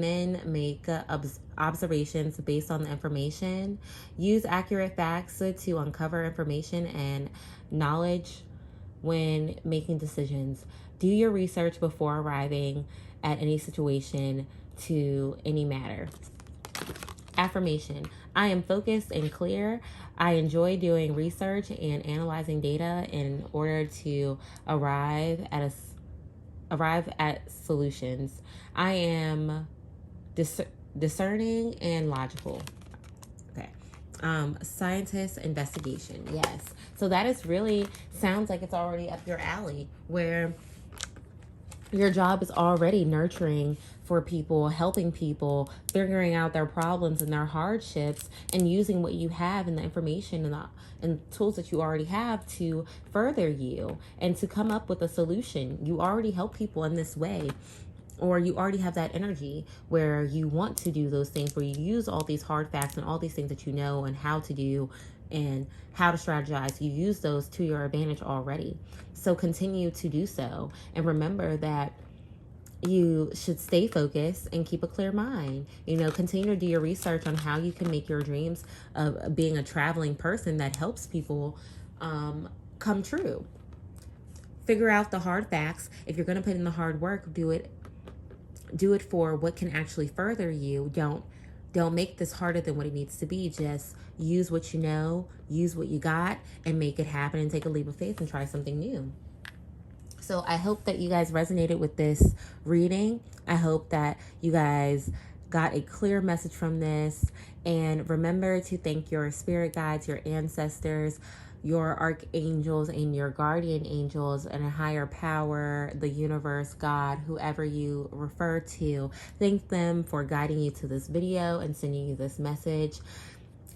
then make observations based on the information? Use accurate facts to uncover information and knowledge when making decisions. Do your research before arriving at any situation to any matter. Affirmation: I am focused and clear. I enjoy doing research and analyzing data in order to arrive at solutions. I am discerning and logical. Okay. Scientist investigation. Yes. So that is really sounds like it's already up your alley, where your job is already nurturing for people, helping people, figuring out their problems and their hardships, and using what you have and the information and tools that you already have to further you and to come up with a solution. You already help people in this way, or you already have that energy where you want to do those things, where you use all these hard facts and all these things that you know and how to do and how to strategize. You use those to your advantage already. So continue to do so. And remember that you should stay focused and keep a clear mind. You know, continue to do your research on how you can make your dreams of being a traveling person that helps people come true. Figure out the hard facts. If you're going to put in the hard work, do it for what can actually further you. Don't make this harder than what it needs to be. Just use what you know, use what you got, and make it happen, and take a leap of faith and try something new. So I hope that you guys resonated with this reading. I hope that you guys got a clear message from this. And remember to thank your spirit guides, your ancestors, your archangels, and your guardian angels, and a higher power, the universe, God, whoever you refer to. Thank them for guiding you to this video and sending you this message.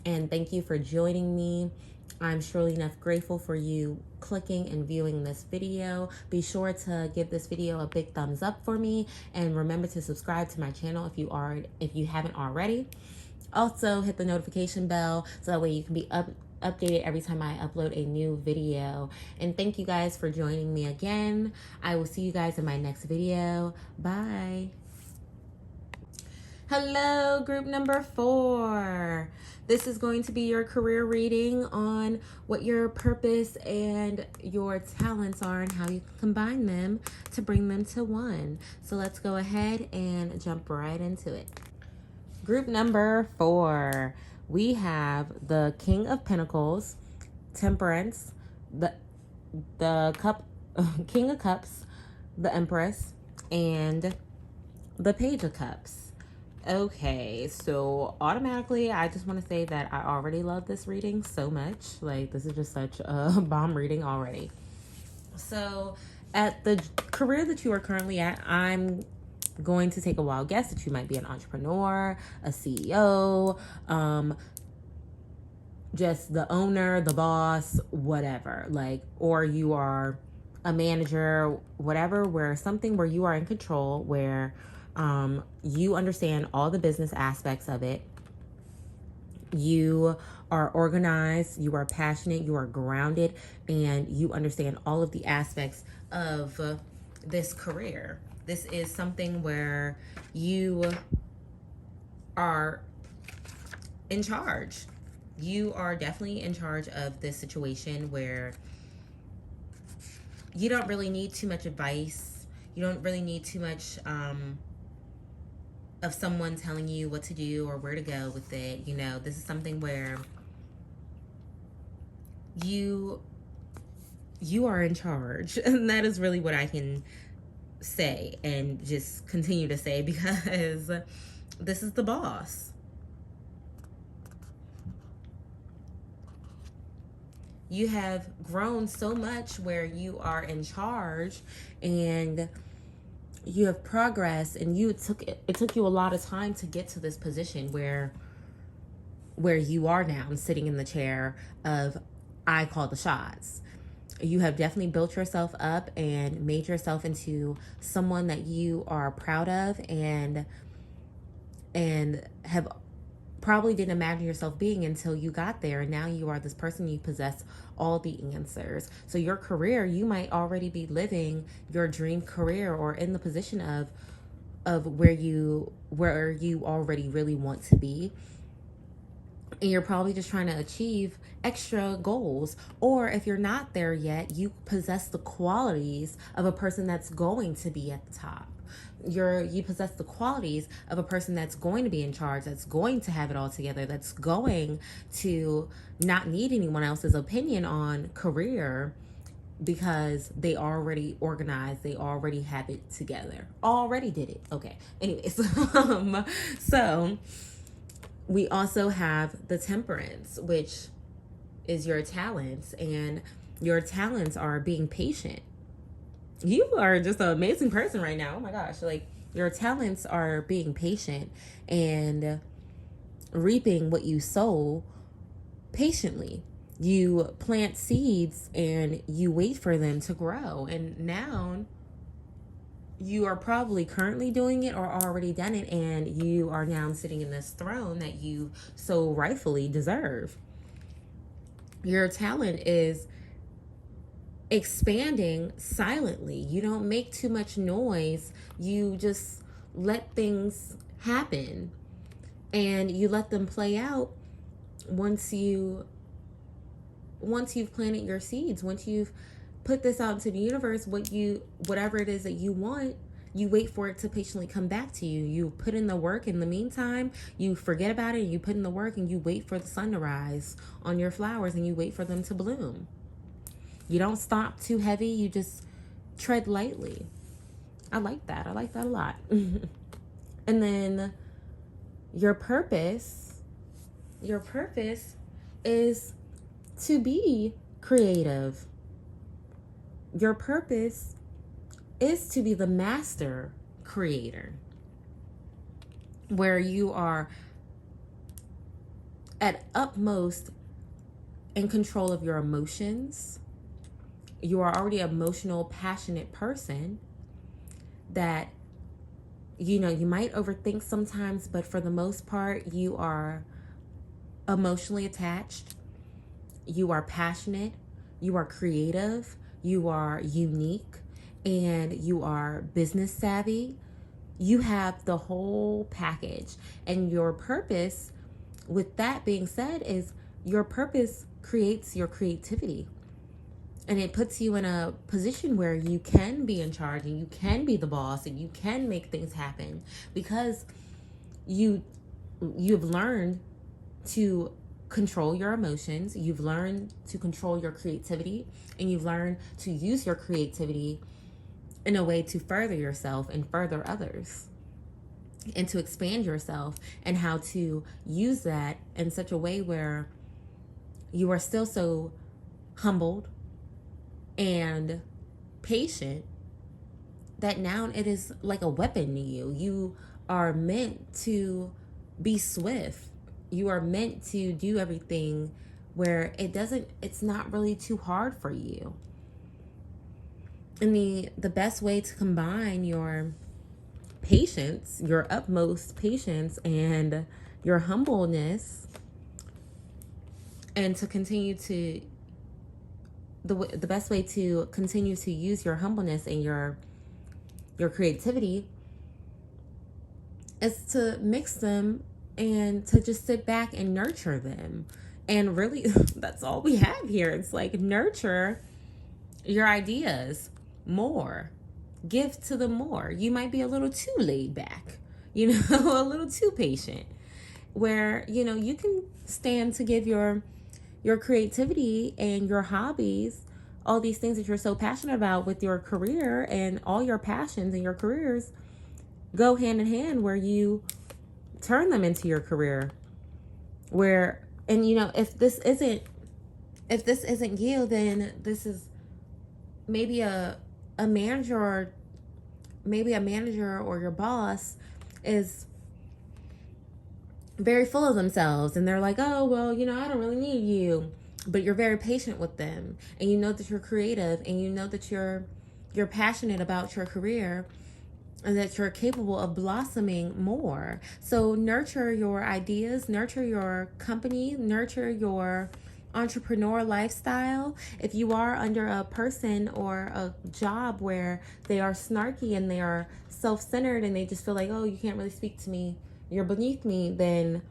And thank you for joining me. I'm surely enough grateful for you clicking and viewing this video. Be sure to give this video a big thumbs up for me, and remember to subscribe to my channel if you haven't already. Also, hit the notification bell so that way you can be updated every time I upload a new video. And thank you guys for joining me again. I will see you guys in my next video. Bye. Hello, group number 4. This is going to be your career reading on what your purpose and your talents are and how you can combine them to bring them to one. So let's go ahead and jump right into it. Group number 4. We have the King of Pentacles, Temperance, the King of Cups, the Empress, and the Page of Cups. Okay, so automatically I just want to say that I already love this reading so much. Like, this is just such a bomb reading already. So at the career that you are currently at, I'm going to take a wild guess that you might be an entrepreneur, a CEO, just the owner, the boss, whatever. Like, or you are a manager, whatever, where you are in control, where you understand all the business aspects of it. You are organized, you are passionate, you are grounded, and you understand all of the aspects of this career. This is something where you are in charge. You are definitely in charge of this situation where you don't really need too much advice. You don't really need too much of someone telling you what to do or where to go with it. You know, this is something where you are in charge. And that is really what I can say and just continue to say, because this is the boss. You have grown so much where you are in charge, and you have progressed, and it took you a lot of time to get to this position where you are now, sitting in the chair of I call the shots. You have definitely built yourself up and made yourself into someone that you are proud of, and have probably didn't imagine yourself being until you got there. And now you are this person, you possess all the answers. So your career, you might already be living your dream career, or in the position of where you already really want to be. And you're probably just trying to achieve extra goals. Or if you're not there yet, you possess the qualities of a person that's going to be at the top. You possess the qualities of a person that's going to be in charge, that's going to have it all together, that's going to not need anyone else's opinion on career, because they already organized, they already have it together, already did it. Okay, anyways. So we also have the Temperance, which is your talents, and your talents are being patient. You are just an amazing person right now. Oh my gosh. Like, your talents are being patient and reaping what you sow patiently. You plant seeds and you wait for them to grow. And now you are probably currently doing it or already done it. And you are now sitting in this throne that you so rightfully deserve. Your talent is expanding silently. You don't make too much noise. You just let things happen, and you let them play out. Once you've planted your seeds, once you've put this out into the universe, whatever it is that you want, you wait for it to patiently come back to you. You put in the work. In the meantime, you forget about it, and you put in the work, and you wait for the sun to rise on your flowers, and you wait for them to bloom. You don't stomp too heavy. You just tread lightly. I like that. I like that a lot. And then your purpose is to be creative. Your purpose is to be the master creator, where you are at utmost in control of your emotions. You are already an emotional, passionate person that, you might overthink sometimes, but for the most part, you are emotionally attached. You are passionate. You are creative. You are unique. And you are business savvy. You have the whole package. And your purpose, with that being said, is your purpose creates your creativity. And it puts you in a position where you can be in charge and you can be the boss and you can make things happen, because you've learned to control your emotions, you've learned to control your creativity, and you've learned to use your creativity in a way to further yourself and further others, and to expand yourself, and how to use that in such a way where you are still so humbled and patient that now it is like a weapon to you. You are meant to be swift. You are meant to do everything where it's not really too hard for you. And the best way to combine your patience, your utmost patience, and your humbleness, and to continue to the best way to continue to use your humbleness and your creativity is to mix them and to just sit back and nurture them. And really, that's all we have here. It's like, nurture your ideas more. Give to them more. You might be a little too laid back, a little too patient, where, you can stand to give your creativity and your hobbies, all these things that you're so passionate about with your career, and all your passions and your careers go hand in hand, where you turn them into your career. If this isn't you, then this is maybe a manager, or your boss is very full of themselves, and they're like, oh, well, I don't really need you. But you're very patient with them, and you know that you're creative, and you know that you're passionate about your career, and that you're capable of blossoming more. So nurture your ideas, nurture your company, nurture your entrepreneur lifestyle. If you are under a person or a job where they are snarky and they are self-centered and they just feel like, oh, you can't really speak to me, you're beneath me, then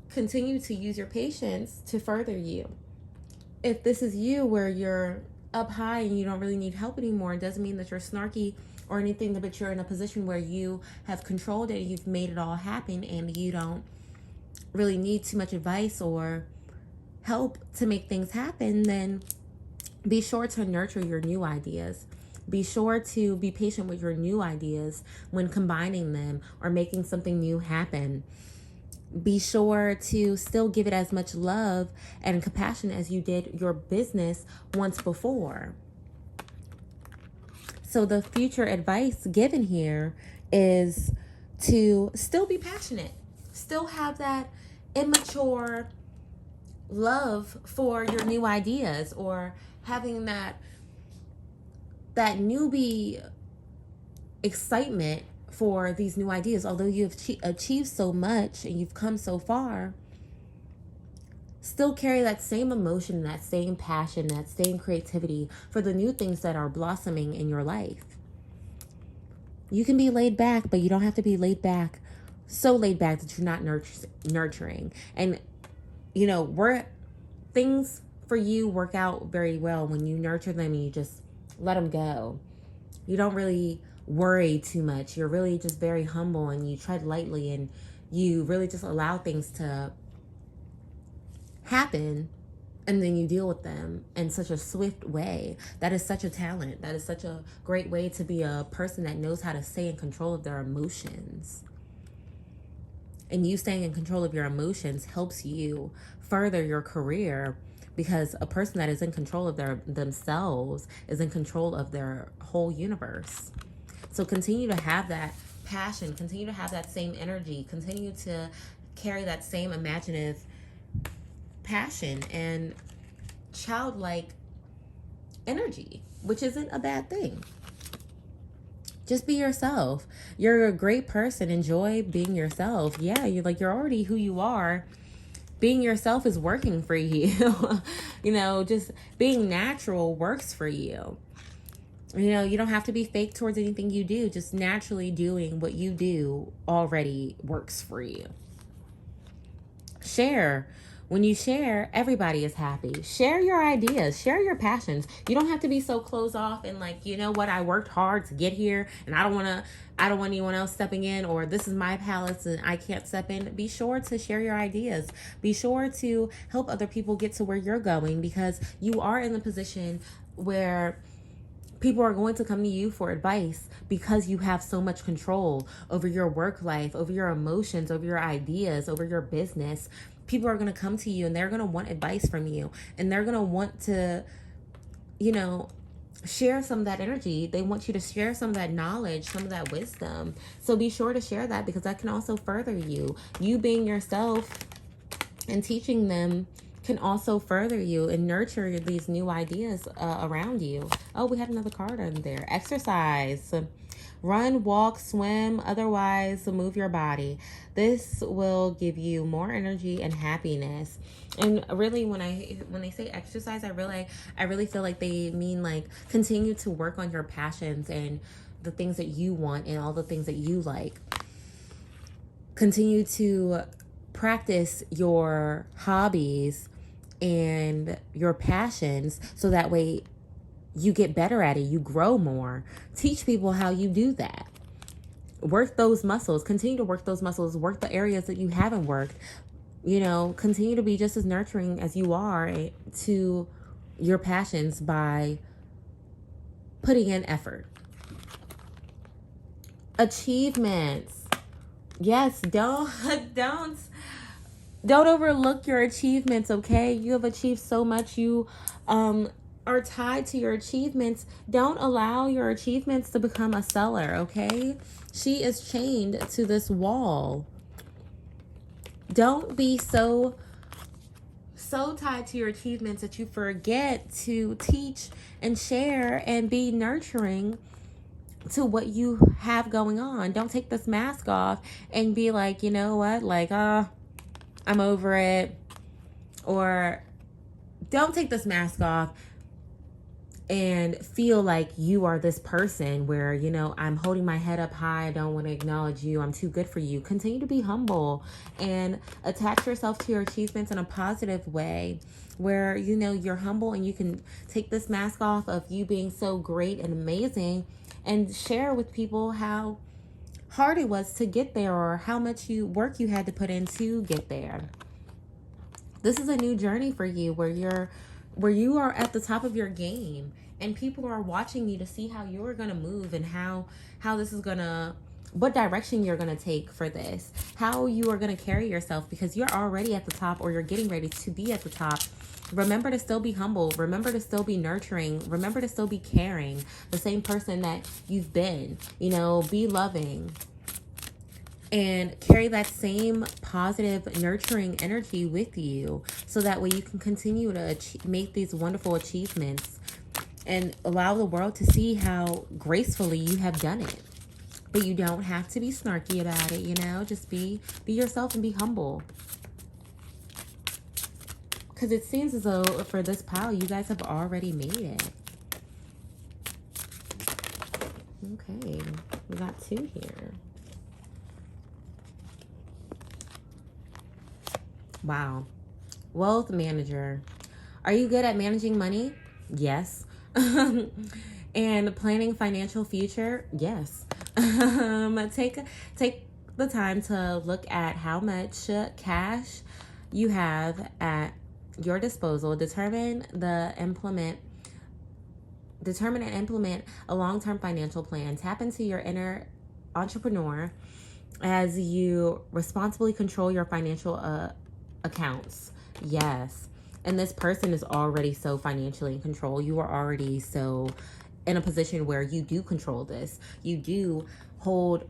continue to use your patience to further you. If this is you, where you're up high and you don't really need help anymore, it doesn't mean that you're snarky or anything, but you're in a position where you have controlled it, you've made it all happen, and you don't really need too much advice or help to make things happen, then be sure to nurture your new ideas. Be sure to be patient with your new ideas when combining them or making something new happen. Be sure to still give it as much love and compassion as you did your business once before. So the future advice given here is to still be passionate. Still have that immature love for your new ideas, or having that newbie excitement for these new ideas. Although you've achieved so much and you've come so far, still carry that same emotion, that same passion, that same creativity for the new things that are blossoming in your life. You can be laid back, but you don't have to be laid back, so laid back that you're not nurturing. And things for you work out very well when you nurture them and you just let them go. You don't really worry too much. You're really just very humble, and you tread lightly, and you really just allow things to happen and then you deal with them in such a swift way. That is such a talent. That is such a great way to be a person that knows how to stay in control of their emotions. And you staying in control of your emotions helps you further your career, because a person that is in control of themselves is in control of their whole universe. So continue to have that passion, continue to have that same energy, continue to carry that same imaginative passion and childlike energy, which isn't a bad thing. Just be yourself. You're a great person. Enjoy being yourself. Yeah, you're already who you are. Being yourself is working for you. Just being natural works for you. You don't have to be fake towards anything you do. Just naturally doing what you do already works for you. Share. When you share, everybody is happy. Share your ideas. Share your passions. You don't have to be so closed off and I worked hard to get here and I don't want anyone else stepping in, or this is my palace and I can't step in. Be sure to share your ideas. Be sure to help other people get to where you're going, because you are in the position where people are going to come to you for advice because you have so much control over your work life, over your emotions, over your ideas, over your business. People are going to come to you and they're going to want advice from you, and they're going to want to, share some of that energy. They want you to share some of that knowledge, some of that wisdom. So be sure to share that, because that can also further you. You being yourself and teaching them can also further you and nurture these new ideas around you. Oh, we had another card in there. Exercise. Run, walk, swim, otherwise move your body. This will give you more energy and happiness. And really, when they say exercise, I really feel like they mean continue to work on your passions and the things that you want and all the things that you like. Continue to practice your hobbies and your passions, so that way you get better at it, you grow more. Teach people how you do that. Work those muscles. Continue to work those muscles. Work the areas that you haven't worked. Continue to be just as nurturing as you are to your passions by putting in effort. Achievements. Yes, don't overlook your achievements, okay? You have achieved so much. You are tied to your achievements. Don't allow your achievements to become a seller, okay? She is chained to this wall. Don't be so tied to your achievements that you forget to teach and share and be nurturing to what you have going on. Don't take this mask off and be like, you know what? I'm over it. Or don't take this mask off and feel like you are this person where, I'm holding my head up high. I don't want to acknowledge you. I'm too good for you. Continue to be humble and attach yourself to your achievements in a positive way where, you're humble and you can take this mask off of you being so great and amazing and share with people how hard it was to get there, or how much work you had to put in to get there. This is a new journey for you where you are at the top of your game, and people are watching you to see how you're going to move and how this is going to, what direction you're going to take for this, how you are going to carry yourself, because you're already at the top, or you're getting ready to be at the top. Remember to still be humble. Remember to still be nurturing. Remember to still be caring. The same person that you've been, be loving. And carry that same positive, nurturing energy with you, so that way you can continue to make these wonderful achievements and allow the world to see how gracefully you have done it. But you don't have to be snarky about it, just be yourself and be humble. Because it seems as though for this pile, you guys have already made it. Okay, we got 2 here. Wow. Wealth manager. Are you good at managing money? Yes. And planning financial future? Yes. Take the time to look at how much cash you have at your disposal. Determine and implement a long-term financial plan. Tap into your inner entrepreneur as you responsibly control your financial accounts. Yes. And this person is already so financially in control. You are already so in a position where you do control this. You do hold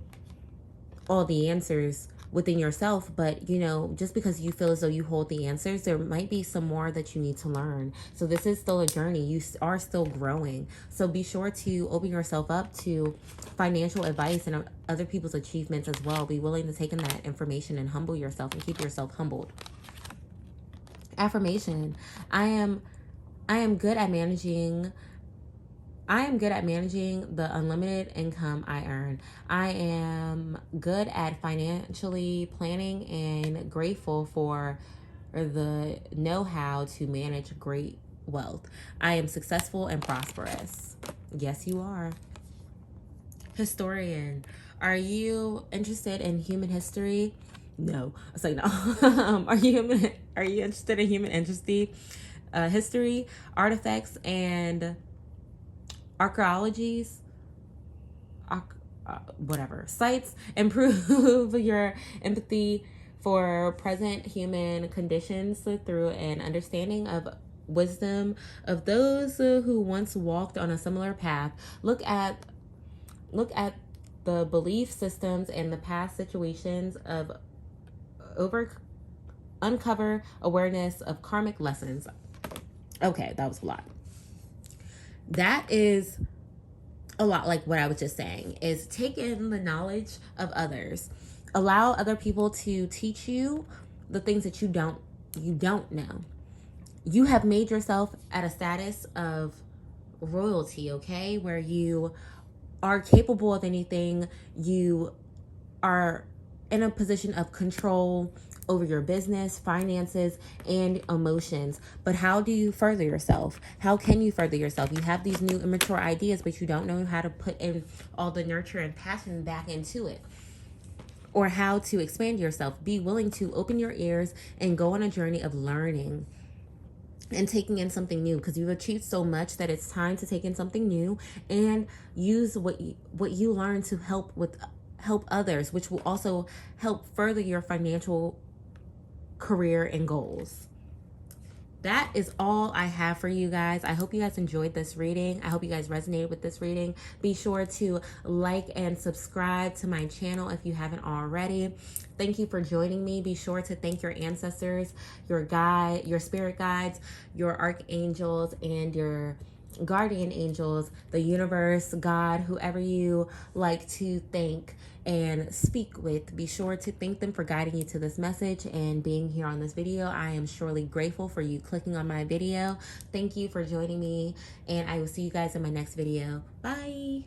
all the answers within yourself, but you know, just because you feel as though you hold the answers, there might be some more that you need to learn. So this is still a journey. You are still growing. So be sure to open yourself up to financial advice and other people's achievements as well. Be willing to take in that information and humble yourself and keep yourself humbled. Affirmation. I am good at managing the unlimited income I earn. I am good at financially planning and grateful for the know-how to manage great wealth. I am successful and prosperous. Yes, you are. Historian. Are you interested in human history? No. I say no. Are you interested in human history, artifacts, and archaeologies, whatever, sites? Improve your empathy for present human conditions through an understanding of wisdom of those who once walked on a similar path. Look at the belief systems and the past situations of uncover awareness of karmic lessons. Okay, that was a lot. That is a lot like what I was just saying, is take in the knowledge of others. Allow other people to teach you the things that you don't know. You have made yourself at a status of royalty, okay, where you are capable of anything. You are in a position of control over your business, finances, and emotions. But how do you further yourself? How can you further yourself? You have these new immature ideas, but you don't know how to put in all the nurture and passion back into it, or how to expand yourself. Be willing to open your ears and go on a journey of learning and taking in something new, because you've achieved so much that it's time to take in something new and use what you learn to help others, which will also help further your financial career and goals. That is all I have for you guys. I hope you guys enjoyed this reading. I hope you guys resonated with this reading. Be sure to like and subscribe to my channel if you haven't already. Thank you for joining me. Be sure to thank your ancestors, your spirit guides, your archangels, and your guardian angels, the universe, God, whoever you like to thank and speak with. Be sure to thank them for guiding you to this message and being here on this video. I am surely grateful for you clicking on my video. Thank you for joining me, and I will see you guys in my next video. Bye.